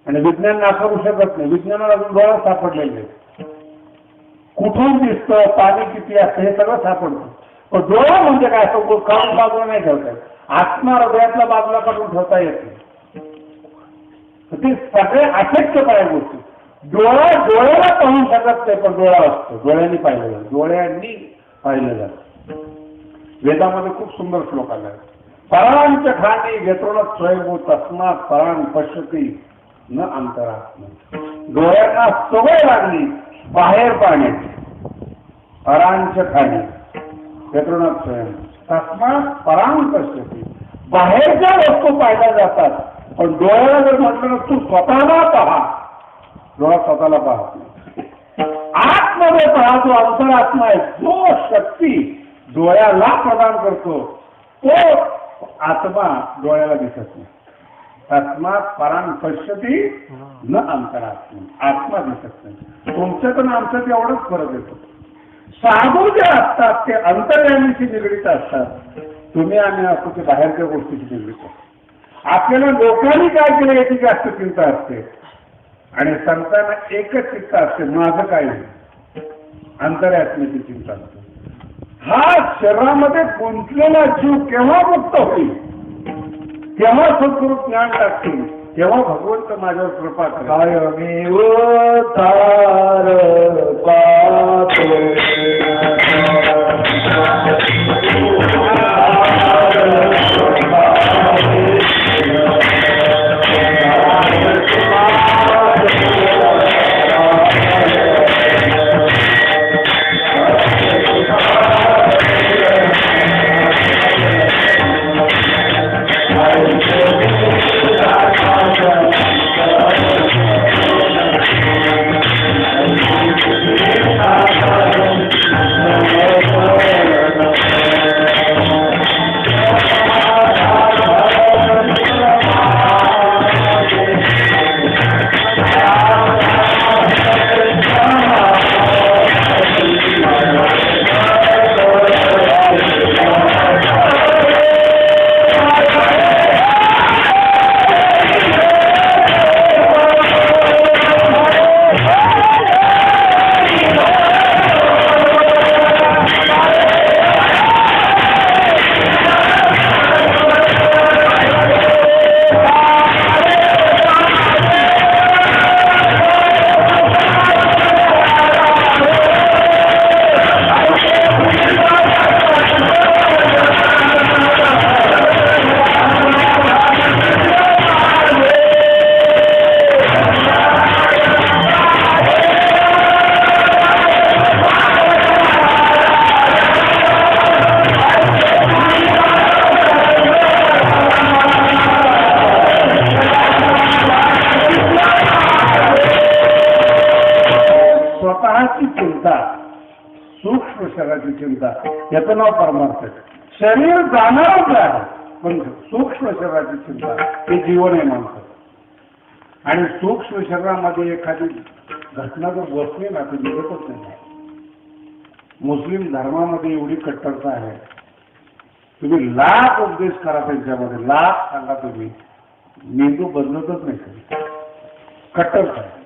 आणि विज्ञान नाकारू शकत नाही. विज्ञानाला अजून डोळा सापडलेले आहेत. कुठून दिसतं, पाणी किती असतं, हे सगळं सापडतं. पण डोळा म्हणजे काय, असं काढून बाजूला नाही ठेवता येत. आत्मा हृदयातल्या बाजूला काढून ठेवता येत नाही. ते सगळे अशक्यपाय गोष्टी. डोळा डोळ्याला पाहू शकत नाही, पण डोळा असतो, डोळ्यांनी पाहिलं जातं. डोळ्यांनी पाहिलं जातं. वेदामध्ये खूप सुंदर श्लोक आला आहे. परांच्या खाणी घेतोनच स्वयंभू तस्मात पराण पश्यती न अंतरात्मा. डोळ्यांना सवय लागली बाहेर पाहण्याची. परांच्या खाणी घेतोनच स्वयं तस्मात पराण पश्यती. बाहेरच्या वस्तू पाहिल्या जातात, पण डोळ्याला जर म्हटलं ना तू स्वतःला पहा, डोळा स्वतःला पाहत नाही. आतमध्ये पहा, जो अंतरात्मा आहे, जो शक्ती डोळ्याला प्रदान करतो, तो आत्मा डोळ्याला दिसत नाही. तस्मात् परां पश्यति न अंतरात्मा, आत्मा दिसत नाही. तुमच्यात आणि आमच्यात एवढंच फरक येतो. साधू जे असतात ते अंतर्यामीशी निगडीत असतात, तुम्ही आम्ही असतो ते बाहेरच्या गोष्टीशी निगडीत असतो. आपल्याला लोकांनी काय केलं याची जास्त चिंता असते आणि संतांना एकच चिंता असते, माझं काय नाही, अंतर्यात्म्याची चिंता असते. हा शरीरामध्ये गुंतलेला जीव केव्हा मुक्त होईल, केव्हा सद्गुरू ज्ञान टाकतील, तेव्हा भगवंत माझ्यावर कृपा कायमेव तार पातो. सूक्ष्म शरीराची चिंता, याचं नाव परमार्थ. शरीर जाणारच आहे, पण सूक्ष्म शरीराची चिंता हे जीवन आहे माणसाचं. आणि सूक्ष्म शरीरामध्ये एखादी घटना जर बसली ना तर निघतच नाही. मुस्लिम धर्मामध्ये एवढी कट्टरता आहे, तुम्ही लाख उपदेश करा त्यांच्यामध्ये, लाख सांगा तुम्ही, मेंदू बदलतच नाही. कट्टरता आहे.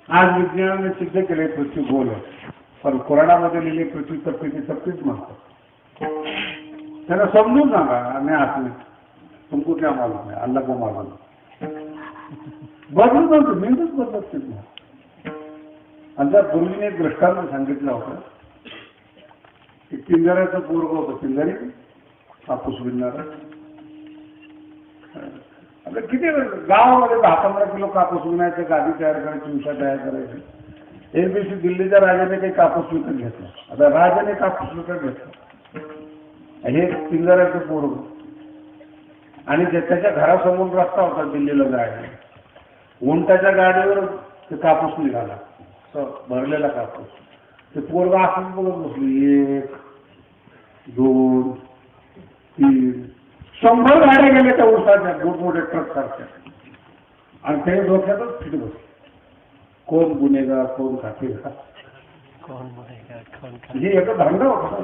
आज विज्ञानाने सिद्ध केले पृथ्वी गोल आहे, पण कोरडामध्ये लिहिले पृथ्वी तपतीच म्हणतात. त्यांना समजून सांगा, आणि असं तुमको क्या मालूम है, अल्लाह को मालूम. बदलून नव्हतं, मेंदूच बदलत नाही. आमच्या गुरुजीने एक दृष्टांत सांगितलं होतं की पिंजऱ्याचं पोरगं होतं, पिंजरी कापूस विणणारा. आता किती गावामध्ये 10-15 किलो कापूस विणायचं, गादी तयार करायची, उषा तयार करायची. एक दिवशी दिल्लीच्या राजाने काही कापूस विकत घेतला. आता राजाने कापूस विकत घेतला, हे पिंजऱ्याचं पोरगं, आणि त्याच्या घरासमोर रस्ता होता दिल्लीला जायला. उंटाच्या गाडीवर ते कापूस निघाला, भरलेला कापूस. ते पोरगा असंच बघत बसली, 1, 2, 3, 100 गाड्या गेल्या त्या उसाच्या, मोठमोठे ट्रक सारख्या, आणि ते डोक्यातच फिट बसले. कोण गुन्हेगार, कोण खातेगार, हे एक धंदा होता.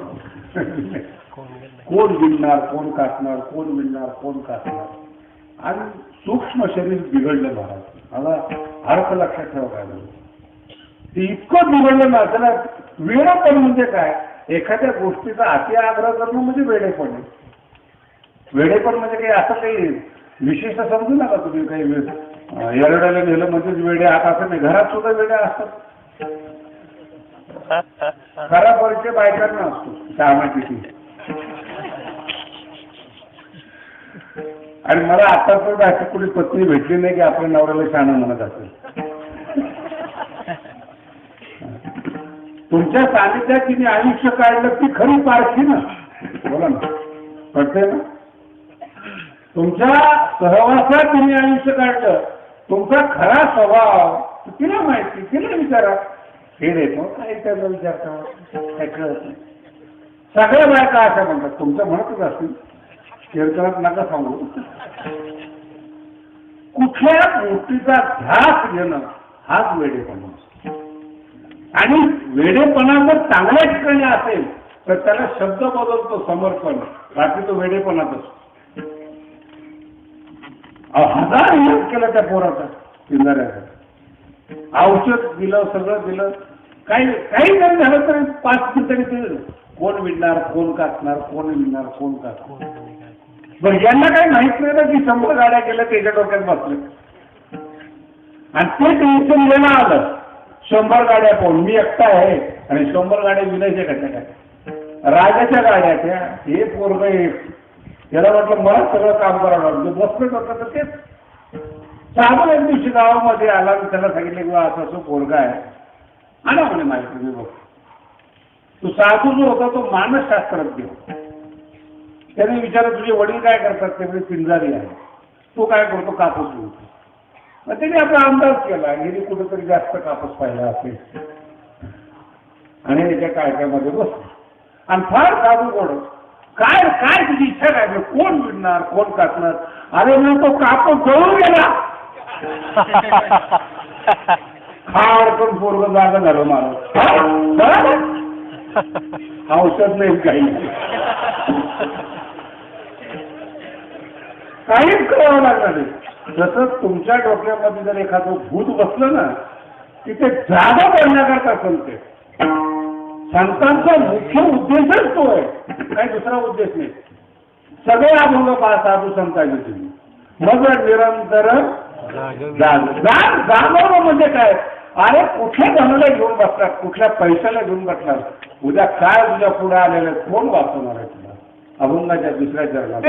कोण विणणार, कोण काटणार, कोण विणणार, कोण काटणार. आणि सूक्ष्म शरीर बिघडलं महाराज. मला अर्थ लक्षात ठेवायला, ते इतकं बिघडलं ना, त्याला वेडेपण म्हणजे काय, एखाद्या गोष्टीचा अति आग्रह करणं म्हणजे वेडेपण. वेडेपण म्हणजे काही असं काही विशिष्ट समजू नका तुम्ही, काही येरड्याला नेलं म्हणजेच वेडे आहात असं नाही. घरात सुद्धा वेड्या असतात. खरा परिचय बायकांना असतो कामाची. आणि मला आतापर्यंत अशी कुठली पत्नी भेटली नाही की आपल्या नवऱ्याला शहाणं म्हणत असेल. तुमच्या सानिध्यात तिने आयुष्य काढलं ती खरी पारखी ना. बोला ना. कळते ना? तुमच्या सहवासात तुम्ही आयुष्य काढलं, तुमचा खरा स्वभाव तिला माहिती, तिला विचारा. हे देतो काय त्याला विचारता, काय कळत नाही. सगळ्या बायका अशा म्हणतात, तुमच्या म्हणतच असतील, कीर्तनात नका सांगू. कुठल्या गोष्टीचा ध्यास घेणं हाच वेडेपणा. आणि वेडेपणा जर चांगल्या ठिकाणी असेल तर त्याला शब्द बदलतो समर्पण, बाकी तो वेडेपणाच असतो. हजार इलाज केला त्या पोराचा, पिंजाऱ्याचा, औषध दिलं, सगळं दिलं, काही जरी झालं तरी 5 मिनिटांनी दिलं. कोण विडणार, कोण काचणार, कोण विडणार, कोण काचणार. बरं, यांना काही माहित नाही ना की 100 गाड्या केल्या त्याच्या डोक्यात बसले. आणि ते टेन्शन गेलं आलं 100 गाड्या पाहून. मी एकटा आहे आणि 100 गाड्या विनायच्या कशा काय, राजाच्या गाड्या त्या. हे पोरग याला म्हटलं मला सगळं काम करावं लागलं. बसलं होतं तर तेच साधं एक दिवशी गावामध्ये आला, त्याला सांगितलं की असं असं पोरगा आहे, आणा म्हणे माहिती. मी बघ, तो साधू जो होता तो मानसशास्त्रज्ञ. त्याने विचारलं तुझे वडील काय करतात, ते म्हणजे पिंजारी आहे, तो काय करतो, कापूस घेतो. मग त्याने आपला अंदाज केला, गेली कुठेतरी जास्त कापूस पाहिला असेल आणि त्याच्या काळक्यामध्ये बसलो. आणि फार साधू गोड, काय काय तुझी इच्छा काय, कोण विडणार, कोण कापणार. अरे मी तो कापूस जळून गेला. खाडकन पोरग जागा झालं मला. औषध नाही, काहीच करावं लागणार नाही. जसं तुमच्या डोक्यामध्ये जर एखादं भूत बसलं ना, तिथे जागा पडण्याकरता सांगते. संतांचा मुख्य उद्देशच तो आहे, काही दुसरा उद्देश नाही. सगळे अभंग साधू संतांचे तुम्ही मग निरंतर जागवणं म्हणजे काय. अरे कुठल्या धनाला घेऊन बसतात, कुठल्या पैशाला घेऊन बसणार, उद्या काय तुझ्या पुढे आलेलं कोण वाचवणार आहे तुला. अभंगाच्या दुसऱ्या चरणात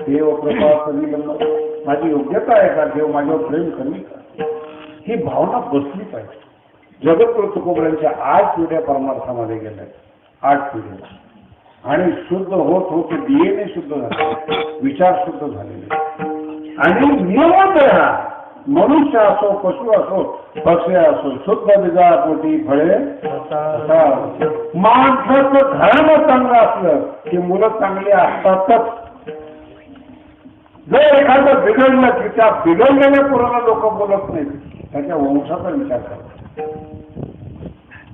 देव कृपा करी, माझी योग्यता आहे का, देव माझ्यावर प्रेम कमी का, ही भावना बसली पाहिजे. जगद्गुरु तुकोबरांच्या 8 पिढ्या परमार्थामध्ये गेल्या, 8 पिढ्या, आणि शुद्ध होत होत DNA शुद्ध झाले, विचार शुद्ध झालेले. आणि नियमच हा मनुष्य असो पशु असो पक्षी असो शुद्ध बीजापोटी फळे माणसाचं घरानं चांगलं असलं की मुलं चांगली असतातच. जर एखादं बिघडलं की त्या बिघडलेल्या पोराला लोक बोलत नाहीत, त्याच्या वंशाचा विचार करतात.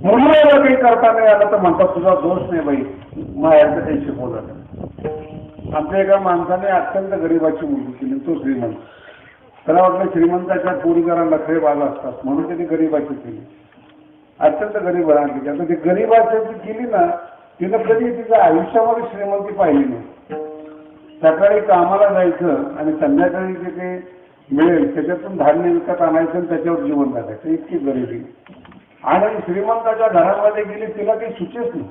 मुलीला काही करता नाही आलं तर म्हणतात तुझा दोष नाही बाई, मायाचं काही शिकवलं नाही. आमच्या एका माणसाने अत्यंत गरीबाची मुलगी केली, तो श्रीमंत. त्याला वाटलं श्रीमंताच्या पोरी जरा नखरे बाज असतात म्हणून त्यांनी गरीबाची केली. अत्यंत गरीब राहते. आता ती गरीबाची केली ना, तिनं कधी तिच्या आयुष्यामध्ये श्रीमंती पाहिली नाही. सकाळी कामाला जायचं आणि संध्याकाळी जे काही मिळेल त्याच्यातून धान्य विकत आणायचं आणि त्याच्यावर जीवन जगायचं, इतकी गरिबी. आणि श्रीमंताच्या घरामध्ये गेली तिला काही सुचेच नाही.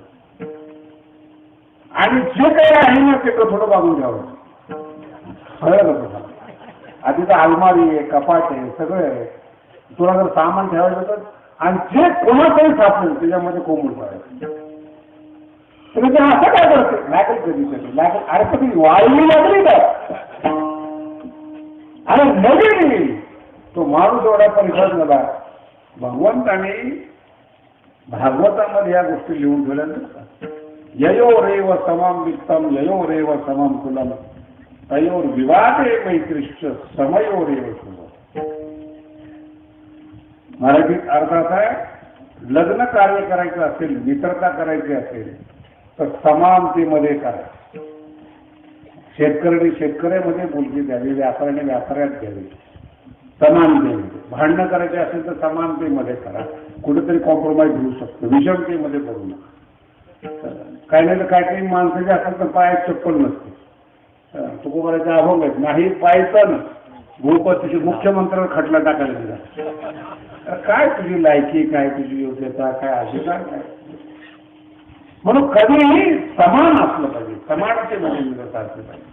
आणि जे काही आहे ना ते थोडं बाजून घ्यावं. सगळं आधी तर अलमारी आहे, कपाट आहे, सगळं आहे. तुला जर सामान ठेवायचं तर आणि जे कोणाचंही सापडेल त्याच्यामध्ये कोंबून पडायचं. तुम्ही ते असं काय करते लागेल कधी लागेल. अरे कधी वाळली लागली का अरे नवीन तो माणूस एवढा परिसर झाला. भगवंताने भागवतामध्ये या गोष्टी लिहून ठेवल्या नसतात. ययोरेव समाम वित्तम ययोरेव समाम कुलम तयोर विवादे मैत्रिश्च समयोरेव शुभ. मराठीत अर्थात आहे, लग्न कार्य करायचं असेल, मित्रता करायची असेल तर समानतेमध्ये करा. शेतकऱ्याने शेतकऱ्यामध्ये बोलकी द्यावी, व्यापाऱ्याने व्यापाऱ्यात द्यावी, समानतेमध्ये. भांडणं करायचे असेल तर समानतेमध्ये करा. कुठेतरी कॉम्प्रोमाइज होऊ शकतो, विषमतेमध्ये पडू नका. काही नाही तर काही काही माणसाचे असेल तर पायात चप्पल नसते, तुकोबाराचे अभंग आहेत, नाही पायचं भूपतीशी मुख्यमंत्र्यावर खटला टाकायला दिला. काय तुझी लायकी, काय तुझी योग्यता, काय अधिकार काय. म्हणून कधीही समान असलं पाहिजे, समानतेमध्ये मिळत असलं पाहिजे.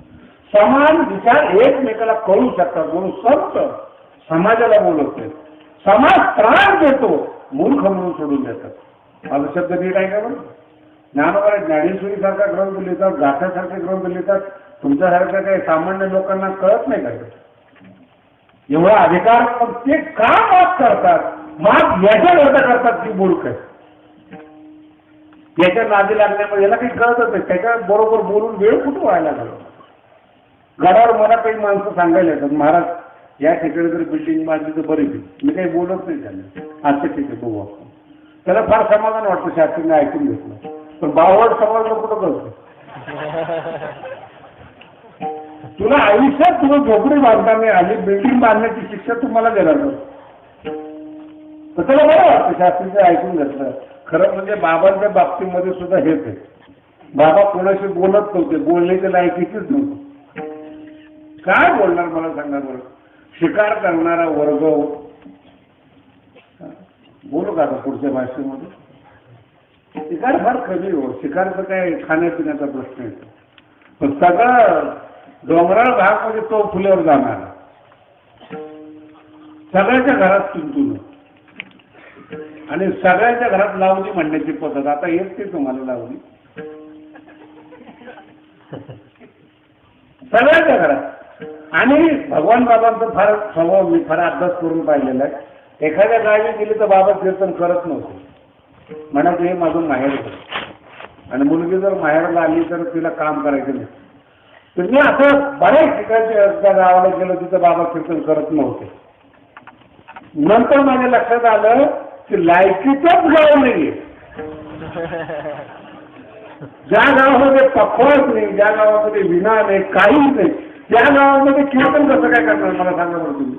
समान विचार एकमेकाला कळू शकतात म्हणून संत समाजाला बोलत नाहीत. समाज त्रास देतो, मूर्ख म्हणून सोडून देतात. माझा शब्द नीट आहे का बरं. ज्ञानोबा ज्ञानेश्वरी सारखा ग्रंथ लिहितात, गाथासारखे ग्रंथ लिहितात. तुमच्यासारख्या काही सामान्य लोकांना कळत नाही काय एवढा अधिकार. पण ते का माग करतात, माग याच्याकरता करतात की मूर्ख आहे. याच्या नादी लागण्यामध्ये याला काही कळतच नाही. त्याच्या बरोबर बोलून वेळ कुठं व्हायला घालवतात. गडावर मला काही माणसं सांगायला येतात, महाराज या ठिकाणी जर बिल्डिंग बांधली तर बरी होईल. मी काही बोलत नाही त्यांना, असं ठीक आहे बघू आपण. त्याला फार समाधान वाटतं शास्त्रीने ऐकून घेतलं. पण बावड समाजाला कुठं कळतं. तुला आयुष्यात तुला झोपडी बांधताना आली, बिल्डिंग बांधण्याची शिक्षा तुम्हाला देणार नाही. तर त्याला बरं वाटतं शास्त्रीचं ऐकून घेतलं. खरं म्हणजे बाबांच्या बाबतीमध्ये सुद्धा हेच आहे. बाबा कोणाशी बोलत नव्हते, बोलण्याच्या लायकीचीच नव्हते. काय बोलणार मला सांगा बरं. शिकार करणारा वर्ग, बोलू का आता पुढच्या भाषेमध्ये. शिकार फार कमी हो. शिकारचं काय खाण्यापिण्याचा प्रश्न येतो. पण सगळं डोंगराळ भाग म्हणजे तो फुलेवर जाणार, सगळ्याच्या घरात तुंतून आणि सगळ्यांच्या घरात लावणी म्हणण्याची पद्धत. आता येत ते तुम्हाला लावणी सगळ्यांच्या घरात. आणि भगवान बाबांचं फार स्वभाव मी फार अभ्यास करून पाहिलेला आहे. एखाद्या गावी गेली तर बाबा कीर्तन करत नव्हते, म्हणायचं हे माझं माहेर होतं. आणि मुलगी जर माहेरला आली तर तिला काम करायचं नाही. तुम्ही असं बऱ्याच ठिकाणच्या गावाला गेलो तिथं बाबा कीर्तन करत नव्हते. नंतर माझ्या लक्षात आलं की लायकीचंच गाव नाहीये. ज्या गावामध्ये पखवाज नाही, ज्या गावामध्ये विना नाही, काहीच नाही, त्या गावामध्ये कीर्तन कसं काय करणार मला सांगा बरं तुम्ही.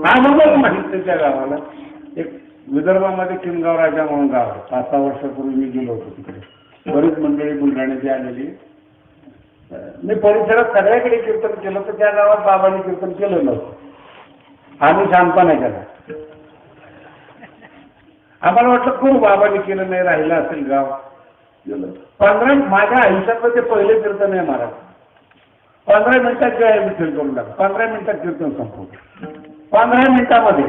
आम्हाला माहिती त्या गावाला. एक विदर्भामध्ये किनगाव राजा म्हणून गाव आहे. 5-6 वर्षापूर्वी मी गेलो होतो तिकडे. बरीच मंडळी बुलढाण्याची आलेली. मी परिसरात सगळ्याकडे कीर्तन केलं तर त्या गावात बाबांनी कीर्तन केलं नव्हतं. आम्ही शांतपणे केला. आम्हाला वाटलं खूप बाबांनी केलं नाही, राहिलं असेल गाव. 15 माझ्या आयुष्यातलं ते पहिले कीर्तन आहे महाराज. 15 मिनिटात जे विठ्ठल करून टाका. 15 मिनिटात कीर्तन संपवलं. 15 मिनिटामध्ये.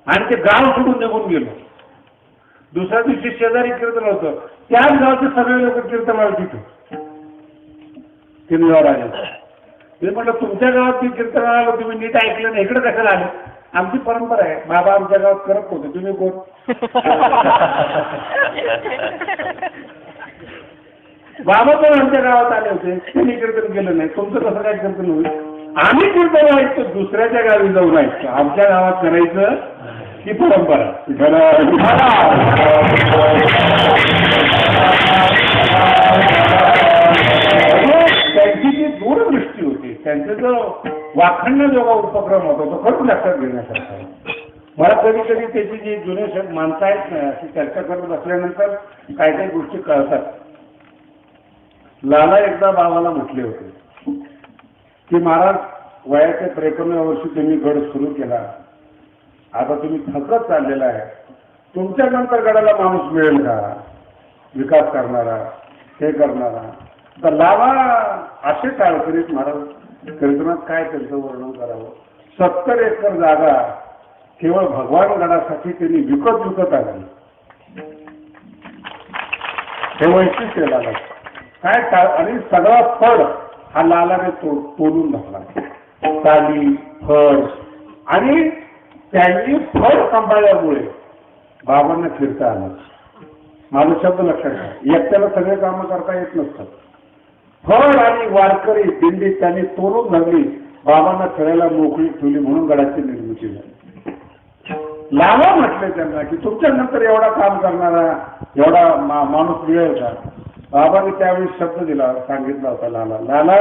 आणि ते गाव सोडून निघून गेलो. दुसऱ्या दिवशी शेजारी कीर्तन होतं, त्याच गावचे सगळे लोक कीर्तनाला तिथे किनगाव राजा. मी म्हटलं तुमच्या गावात मी कीर्तन आलो तुम्ही नीट ऐकलं नाही, इकडे कशाला आले? आमची परंपरा आहे, बाबा आमच्या गावात करत होते, तुम्ही कोण? बाबा पण आमच्या गावात आले होते, त्यांनी कीर्तन केलं नाही, तुमचं कसं काय कीर्तन होईल? आम्ही कीर्तन ऐकतो, दुसऱ्याच्या गावी जाऊन ऐकतो, आमच्या गावात करायचं ही परंपरा. त्यांची जी दूरदृष्टी होती, त्यांचा जो वाखणण्याजोगा उपक्रम होता तो खरंच लक्षात घेण्यासारखा. मला कधी कधी त्याची जी जुने माणसं आहेत ना अशी चर्चा करत असल्यानंतर काही काही गोष्टी कळतात. लाला एकदा बाबाला म्हटले होते की महाराज वयाच्या 53व्या वर्षी तुम्ही गड सुरू केला, आता तुम्ही थकत चाललेला आहे, तुमच्या नंतर गडाला माणूस मिळेल का विकास करणारा, हे करणारा? तर लाला असे टाळकरीत महाराज कीर्तनात काय त्यांचं वर्णन करावं. 70 एकर जागा केवळ भगवान गडासाठी त्यांनी विकत आणली. हे वैशिष्ट्य लाला काय, आणि सगळा फळ हा लालाने तोडून घातला. साली फळ आणि त्यांनी फळ सांभाळल्यामुळे बाबांना फिरता आलं. माझा शब्द लक्षात घ्या, एकट्याला सगळे कामं करता येत नसतात. फळ आणि वारकरी दिंडी त्यांनी तोडून धरली, बाबांना फिरायला मोकळी ठेवली, म्हणून गडाची निर्मिती झाली. लाला म्हटले त्यांना की तुमच्या नंतर एवढा काम करणारा एवढा माणूस मिळेल का? बाबांनी त्यावेळी शब्द दिला, सांगितला होता लाला, लाला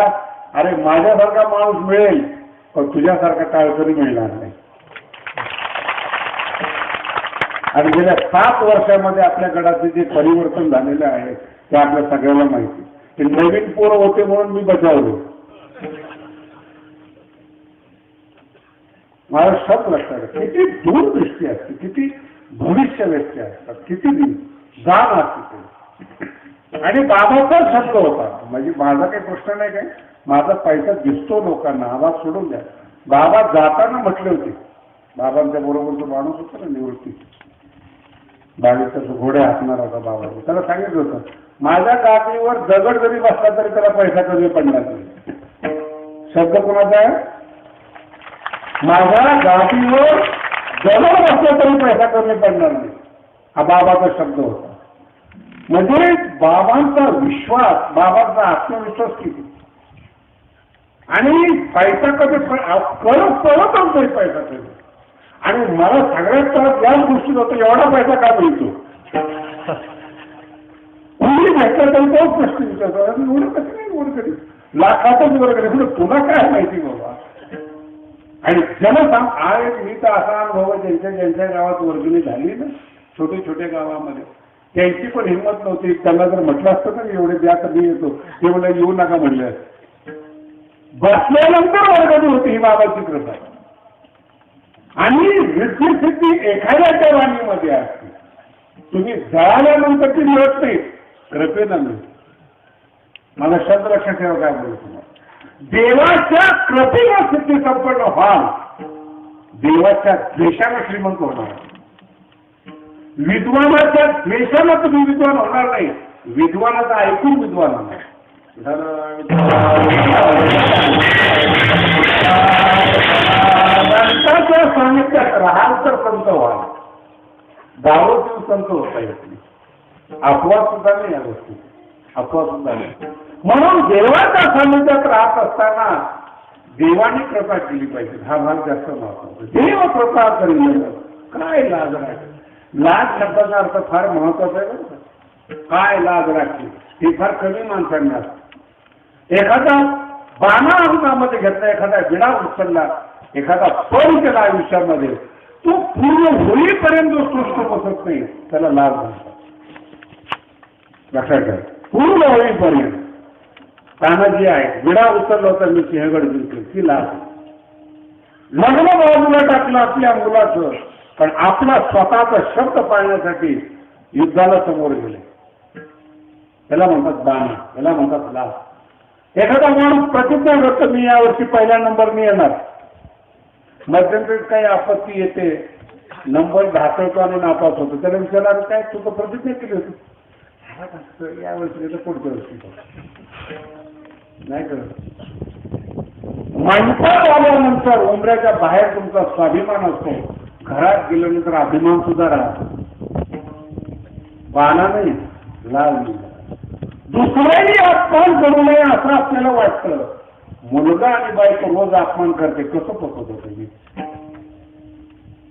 अरे माझ्यासारखा माणूस मिळेल पण तुझ्यासारखा टाळकरी मिळणार नाही. आणि गेल्या 7 वर्षामध्ये आपल्या गडाचे जे परिवर्तन झालेले आहे ते आपल्या सगळ्यांना माहिती. ते नवीन पोरं होते म्हणून मी बचावलो. माझा शब्द लक्षात, किती दूरदृष्टी असते, किती भविष्य व्यक्ती असतात, किती जाण असते. आणि बाबाचा शब्द होता, म्हणजे माझा काही प्रश्न नाही, काय माझा पैसा दिसतो लोकांना, आवाज सोडून द्या. बाबा जाताना म्हटले होते, बाबांच्या बरोबर तो माणूस होता ना निवृत्ती, 22 घोडे हाकणार होता बाबाने, त्याला सांगितलं होतं माझ्या गादीवर दगड जरी बसला तरी त्याला पैसा कमी पडणार नाही. शब्द कोणाचा आहे? माझ्या गादीवर दगड बसला तरी पैसा कमी पडणार नाही, हा बाबाचा शब्द होता. म्हणजे बाबांचा विश्वास, बाबांचा आत्मविश्वास किती. आणि पैसा कधी करत आमचा पैसा कधी. आणि मला सगळ्यात त्रास याच गोष्टीत होतो, एवढा पैसा का मिळतो? कुणी भेटला तरी तोच प्रश्न विचारतो, एवढं कसं नाही वर कधी लाखातच वर कधी, म्हणजे तुला काय माहिती बाबा. आणि जनसाम आहे, मी तर असा अनुभव ज्यांच्या गावात वर्गणी झाली ना छोटे छोटे गावामध्ये, त्यांची पण हिंमत नव्हती. त्यांना जर म्हटलं असतं ना एवढे द्या तर मी येतो, ते मला येऊ नका म्हणले. बसल्यानंतर वर्गणी होती ही बाबाची कृपा. आणि रिद्धी सिद्धी एखाद्याच्या वाणीमध्ये असते, तुम्ही जळाल्यानंतर ती मिळत नाही, कृपेनं मिळते. मला शब्द लक्षात ठेवा काय बोलतो, देवाच्या कृपेला सिद्धी संपन्न व्हाल, देवाच्या द्वेषानं श्रीमंत होणार. विद्वानाच्या द्वेषानं तुम्ही विद्वान होणार नाही, विद्वानाचं ऐकून विद्वान होणार. संतांच्या सानिध्यात राहाल तर संत व्हाल, दारोतील संत होता येत नाही. अपवाद सुद्धा नाही या गोष्टी, अपवाद सुद्धा नाही. म्हणून देवाच्या सानिध्यात राहत असताना देवाने कृपा केली पाहिजे, हा भाग जास्त महत्वाचा. देव कृपा करील काय लाज राखली. लाज शब्दाचा अर्थ फार महत्वाचा आहे. काय लाज राखली हे फार कमी माणसांना असतं. एखादा बाणा अंगामध्ये घेतला, एखादा विडा उचलला, एखादा पल केला आयुष्यामध्ये, तो पूर्ण होईपर्यंत जो सृष्ट बसत नाही त्याला लाज म्हणतात. लक्षात घ्या, पूर्ण होईपर्यंत. तानाजी आहे, विडा उचलला होता मी सिंहगड जिंकले, ती लाज. लग्न बाजूला टाकलं आपल्या मुलाचं, पण आपला स्वतःचा शब्द पाळण्यासाठी युद्धाला समोर गेले, त्याला म्हणतात बाणा, त्याला म्हणतात लाज. एखादा माणूस प्रतिज्ञा करतो मी यावर्षी पहिल्या नंबरने येणार, मध्यंतरीत काही आपत्ती येते, नंबर ढासळतो आणि नापास होतो, त्याला विचारणार काय तू तर प्रतिज्ञा केली होती, यावर्षी पुढच्या वर्षी नाही करत. मंचात आल्यानंतर उमऱ्याच्या बाहेर तुमचा स्वाभिमान असतो, घरात गेल्यानंतर अभिमान सुद्धा राहतो. बाणा नाही, लाल नाही. दुसऱ्याही अपमान करू नये असं आपल्याला वाटतं. मुलगा आणि बायको रोज अपमान करते, कसं पसत होतं मी,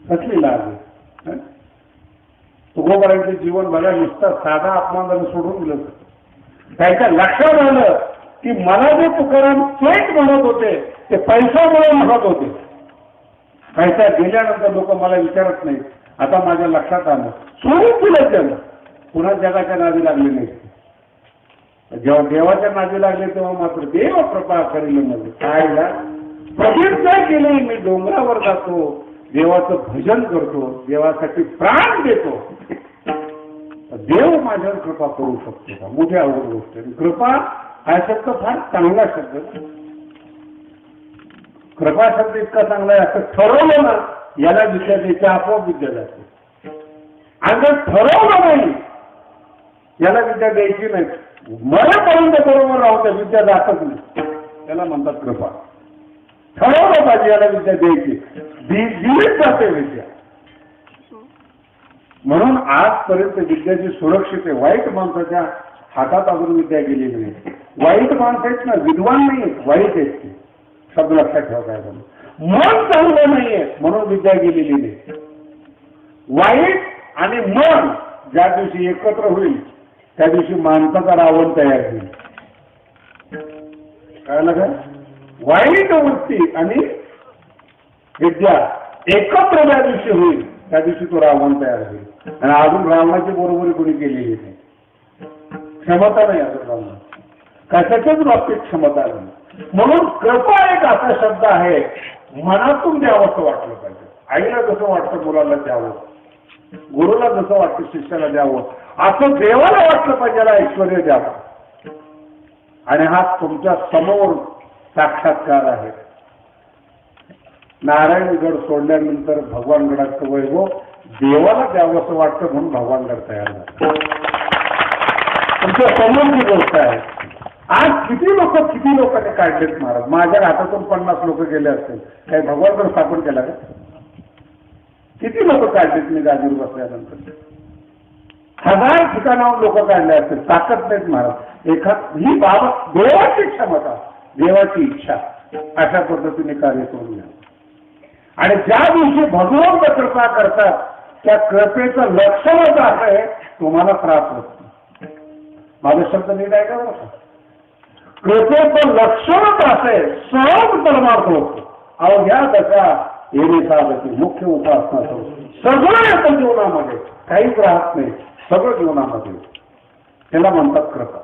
कसली लाज आहे. तुकोबारांचे जीवन बघा, नुसतं साधा अपमान सोडून दिलं. त्याच्या लक्षात आलं की मला जे तुकाराम चेट म्हणत होते ते पैशामुळे म्हणत होते. पैसा गेल्यानंतर लोक मला विचारत नाहीत. आता माझ्या लक्षात आलं, सोडून दिलं त्यानं, पुन्हा जगाच्या नादी लागले नाही. जेव्हा देवाच्या नादी लागले तेव्हा मात्र देव कृपा करेल. म्हणजे काय प्रतिज्ञा केली, मी डोंगरावर जातो, देवाचं भजन करतो, देवासाठी प्राण देतो, देव माझ्यावर कृपा करू शकतो का? मोठी अवघड गोष्ट आहे. कृपा हा शब्द फार चांगला शब्द. कृपा शब्द इतका चांगला आहे, असं ठरवलं ना याला विद्या द्यायची, आपोआप विद्या जाते. आणि जर ठरवलं नाही याला विद्या द्यायची नाही, मरेपर्यंत बरोबर राहते, विद्या जातच नाही. त्याला म्हणतात कृपा. ठरवलं पाहिजे याला विद्या द्यायची, दिलीच जाते विद्या. म्हणून आजपर्यंत विद्याची सुरक्षित आहे. वाईट माणसाच्या हातात अजून विद्या गेलेली नाही. वाईट माणसं आहेत ना, विद्वान नाही, वाईट आहेत ते. शब्द लक्षात ठेवा. मन चांगलं नाहीये म्हणून विद्या गेलेली नाही. वाईट आणि मन ज्या दिवशी एकत्र होईल त्या दिवशी माणसाचा रावण तयार होईल. कळलं का? वाईट वृत्ती आणि विद्या एकत्र ज्या दिवशी होईल त्या दिवशी तो रावण तयार होईल. आणि अजून रावणाची बरोबरी कोणी केलेली नाही. क्षमता नाही अजून रावण, कशाच्याच बाबतीत क्षमता नाही. म्हणून कृपा एक असा शब्द आहे, मनातून द्यावंसं वाटलं पाहिजे. आईला जसं वाटतं मुलाला द्यावं, गुरुला जसं वाटतं शिष्याला द्यावं, असं देवाला वाटलं पाहिजे, ऐश्वर्य द्यावं. आणि हा तुमच्या समोर साक्षात्कार आहे. नारायणगड सोडल्यानंतर भगवानगडाचं वैभव देवाला द्यावंसं वाटतं म्हणून भगवानगड तयार झाला. तुमच्या समोरची गोष्ट आहे. आज किती लोकांनी काढलेत महाराज. माझ्या हातातून 50 लोक गेले असतील, काही भगवानगड स्थापन केला का? किती लोक काढलेत मी गादीवर बसल्यानंतर? 1000 ठिकाणाहून लोक काढले असतील, ताकद नाहीत महाराज. ही बाबा देवाची क्षमता, देवाची इच्छा, अशा पद्धतीने कार्य करून घ्या. आणि ज्या दिवशी भगवंत कृपा करतात त्या कृपेचं लक्षणच असं आहे, तुम्हाला त्रास होत. माझा शब्द नीट आहे का? कृपेचं लक्षणच असं आहे, सहज परमार्थ होतो. अवघ्या दशा येणे साधती मुख्य उपासना सगळं येतं जीवनामध्ये, काहीच राहत नाही, सगळं जीवनामध्ये. त्याला म्हणतात कृपा.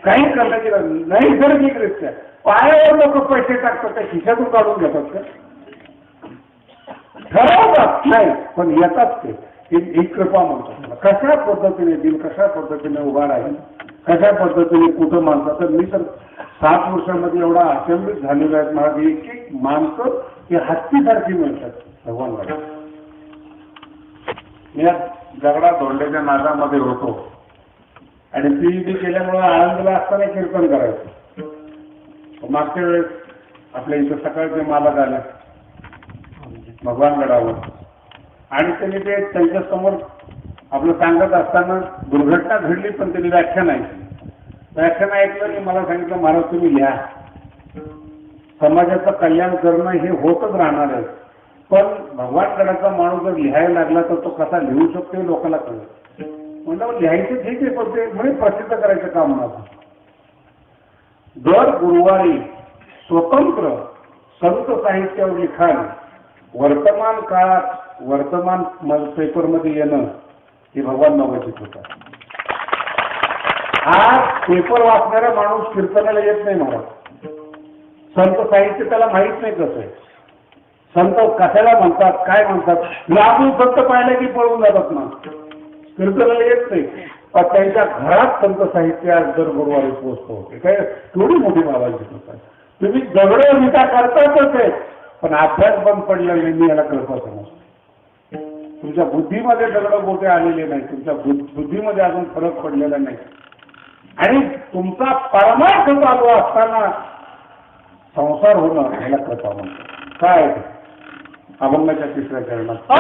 काही करण्याची नैसर्गिकरित्या पायावर लोक पैसे टाकतात, त्या खिशातून काढून घेतात का? ठरवतात नाही, पण येतात ते. ही कृपा म्हणतात. कशा पद्धतीने दिल, कशा पद्धतीने उभा राहील, कशा पद्धतीने कुठं माणसं. तर मी तर 7 वर्षामध्ये एवढा अचंबित झालेला आहे मला. एक एक माणसं ही हत्तीसारखी मिळतात भगवानला. मी दगडा धोंड्याच्या नादामध्ये होतो आणि पीएचडी केल्यामुळे आळंदीला असताना कीर्तन करायचं. मागच्या वेळेस आपल्या इथं सकाळचे मालक आले भगवानगडावर आणि त्यांनी ते त्यांच्या समोर आपलं सांगत असताना दुर्घटना घडली, पण त्यांनी व्याख्यान ऐकलं की मला सांगितलं, महाराज तुम्ही लिहा, समाजाचं कल्याण करणं हे होतच राहणार आहे, पण भगवानगडाचा माणूस जर लिहायला लागला तर तो कसा लिहू शकतो हे लोकांना कळलं. म्हणलं लिहायचं ठीक आहे, पण ते म्हणजे प्रसिद्ध करायचं काम नव्हतं. दर गुरुवारी स्वतंत्र संत साहित्यावर लिखाण वर्तमान काळात वर्तमान पेपरमध्ये येणं हे भगवान नवचित होतं. आज पेपर वाचणारा माणूस कीर्तनाला येत नाही महाराज. संत साहित्य त्याला माहीत नाही कसं आहे, संत कशाला म्हणतात, काय म्हणतात. लागून संत पाहिलं की पळून जातात ना, कीर्तनाला येत नाही. पण त्यांच्या घरात संत साहित्य आज दर गुरुवारी पोहोचतो होते. काय थोडी मोठी बाबाची होतात. तुम्ही दगड विटा करतातच आहे, पण अभ्यास बंद पडला नाही. मी याला कृपा समजतो. तुमच्या बुद्धीमध्ये दगड मोठे आलेले नाही, तुमच्या बुद्धीमध्ये अजून फरक पडलेला नाही. आणि तुमचा परमार्थ चालू असताना संसार होणं ह्याला कृपा म्हणतो. काय अभंगाच्या तिसऱ्या चरणात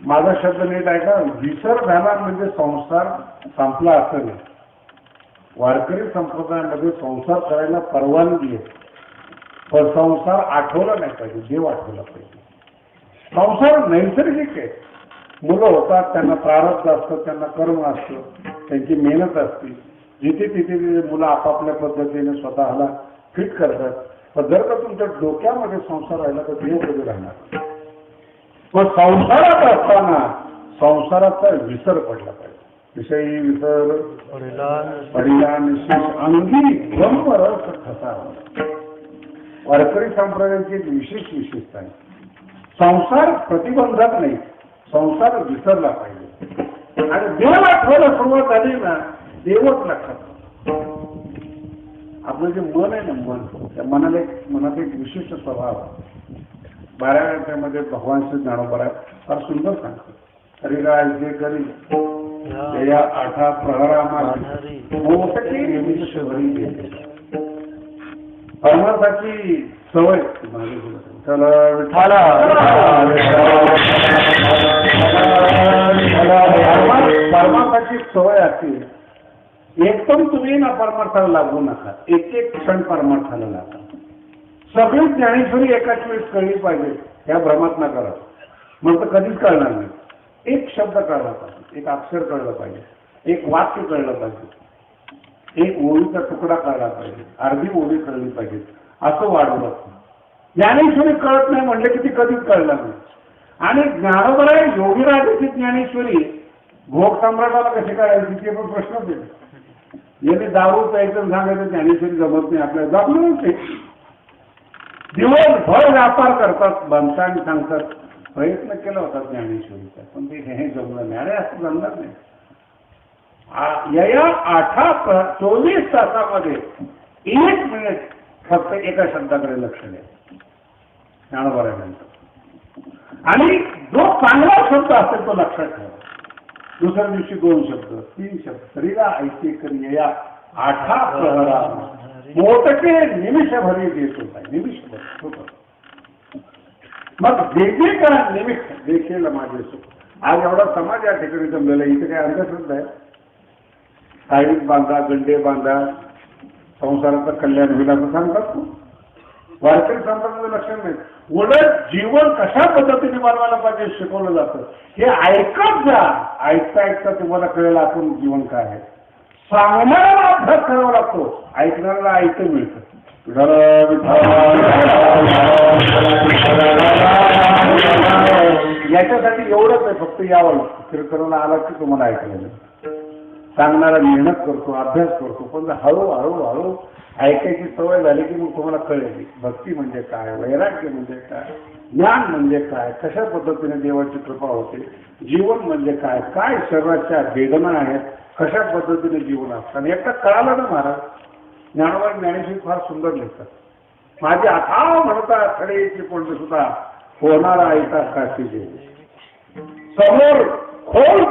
माझा शब्द नीट आहे का? विसर झाला म्हणजे संसार संपला असं नाही. वारकरी संप्रदायामध्ये संसार करायला परवानगी आहे, पण संसार आठवला नाही पाहिजे, देव आठवला पाहिजे. संसार नैसर्गिक आहे. मुलं होतात, त्यांना प्रारब्ध असतं, त्यांना कर्म असतं, त्यांची मेहनत असते. जिथे तिथे मुलं आपापल्या पद्धतीने स्वतःला फिट करतात. पण जर का तुमच्या डोक्यामध्ये संसार राहिला तर देव कधी राहणार. पण संसारात असताना संसाराचा विसर पडला पाहिजे. विषयी विसर पडिला निशेष अंगी ब्रह्मरस ठसा. वारकरी संप्रदायाची एक विशेष विशेषता आहे. संसार प्रतिबंधक नाही, संसार विसरला पाहिजे. आणि देव आठवायला सुरुवात झाली ना, देवच लक्षात. आपलं जे मन आहे ना, मन, त्या मनात एक विशिष्ट स्वभाव आहे. 12व्या अध्यायामध्ये भगवान श्री ज्ञानोबा फार सुंदर सांगतो. हरिराय जे करी या आठा प्रहरामा परमार्थाची सवय. चला परमार्थाची सवय असते. एकदम तुम्ही ना परमार्थाला लागू नका, एक एक क्षण परमार्थाला लागा. सगळी ज्ञानेश्वरी एकाच वेळेस कळली पाहिजे, या भ्रमात न करा. मग तर कधीच कळणार नाही. एक शब्द कळला पाहिजे, एक अक्षर कळलं पाहिजे, एक वाक्य कळलं पाहिजे, एक ओळीचा तुकडा कळला पाहिजे, अर्धी ओळी कळली पाहिजे, असं वाढवलं. ज्ञानेश्वरी कळत नाही म्हणलं की ती कधीच कळणार नाही. आणि ज्ञानोबा योगीराजाची ज्ञानेश्वरी भोग सम्राटाला कशी कळायची ते पण प्रश्नच आहे. याने दारू प्यायचं सांगायचं ज्ञानेश्वरी जमत नाही, आपल्याला जमलं नाही. दिवसभर व्यापार करतात, बंचांनी सांगतात, प्रयत्न केला होता ज्ञानेश्वरीचा, पण ते हे जमलं नाही. अरे असं जमणार नाही. या 24 तासामध्ये 1 मिनिट फक्त एका शब्दाकडे लक्ष द्या ज्ञानोबारायांचं. आणि जो चांगला शब्द असेल तो लक्षात ठेवा. दुसऱ्या दिवशी 2 शब्द, 3 शब्द, शरीरा ऐसे करी या 8 प्रहरा मोठके निमिषभरी देत होता. निमिषभर होत. मग जे का निमिष देखील माझे सुख. आज एवढा समाज या ठिकाणी जमलेला, इथे काय अंधश्रद्धा आहे? साईड बांधा, गंडे बांधा, संसाराचं कल्याण होईल असं सांगतात. वारकरी संप्रदायाचं लक्षण नाही. उलट जीवन कशा पद्धतीने बनवायला पाहिजे शिकवलं जातं. हे ऐकत जा. ऐकता ऐकता तुम्हाला कळेल आपण जीवन काय आहे. सांगणाऱ्याला अभ्यास करावा लागतो, ऐकणाऱ्याला ऐकतं मिळतं. याच्यासाठी एवढंच आहे, फक्त यावं. कीर्तनाला आला की तुम्हाला ऐकायला. सांगणारा मेहनत करतो, अभ्यास करतो, पण हळू ऐकायची सवय झाली की मग तुम्हाला कळेल भक्ती म्हणजे काय, वैराग्य म्हणजे काय, ज्ञान म्हणजे काय, कशा पद्धतीने देवाची कृपा होते, जीवन म्हणजे काय, काय शरीराच्या वेदना आहेत, कशा पद्धतीने जीवन असतं. आणि एकदा कळालं ना महाराज, ज्ञानोबा ज्ञानेश्वर फार सुंदर लिहितात. माझी अथाव म्हणता खडेची पण सुद्धा होणारा ऐका काशी समोर खोल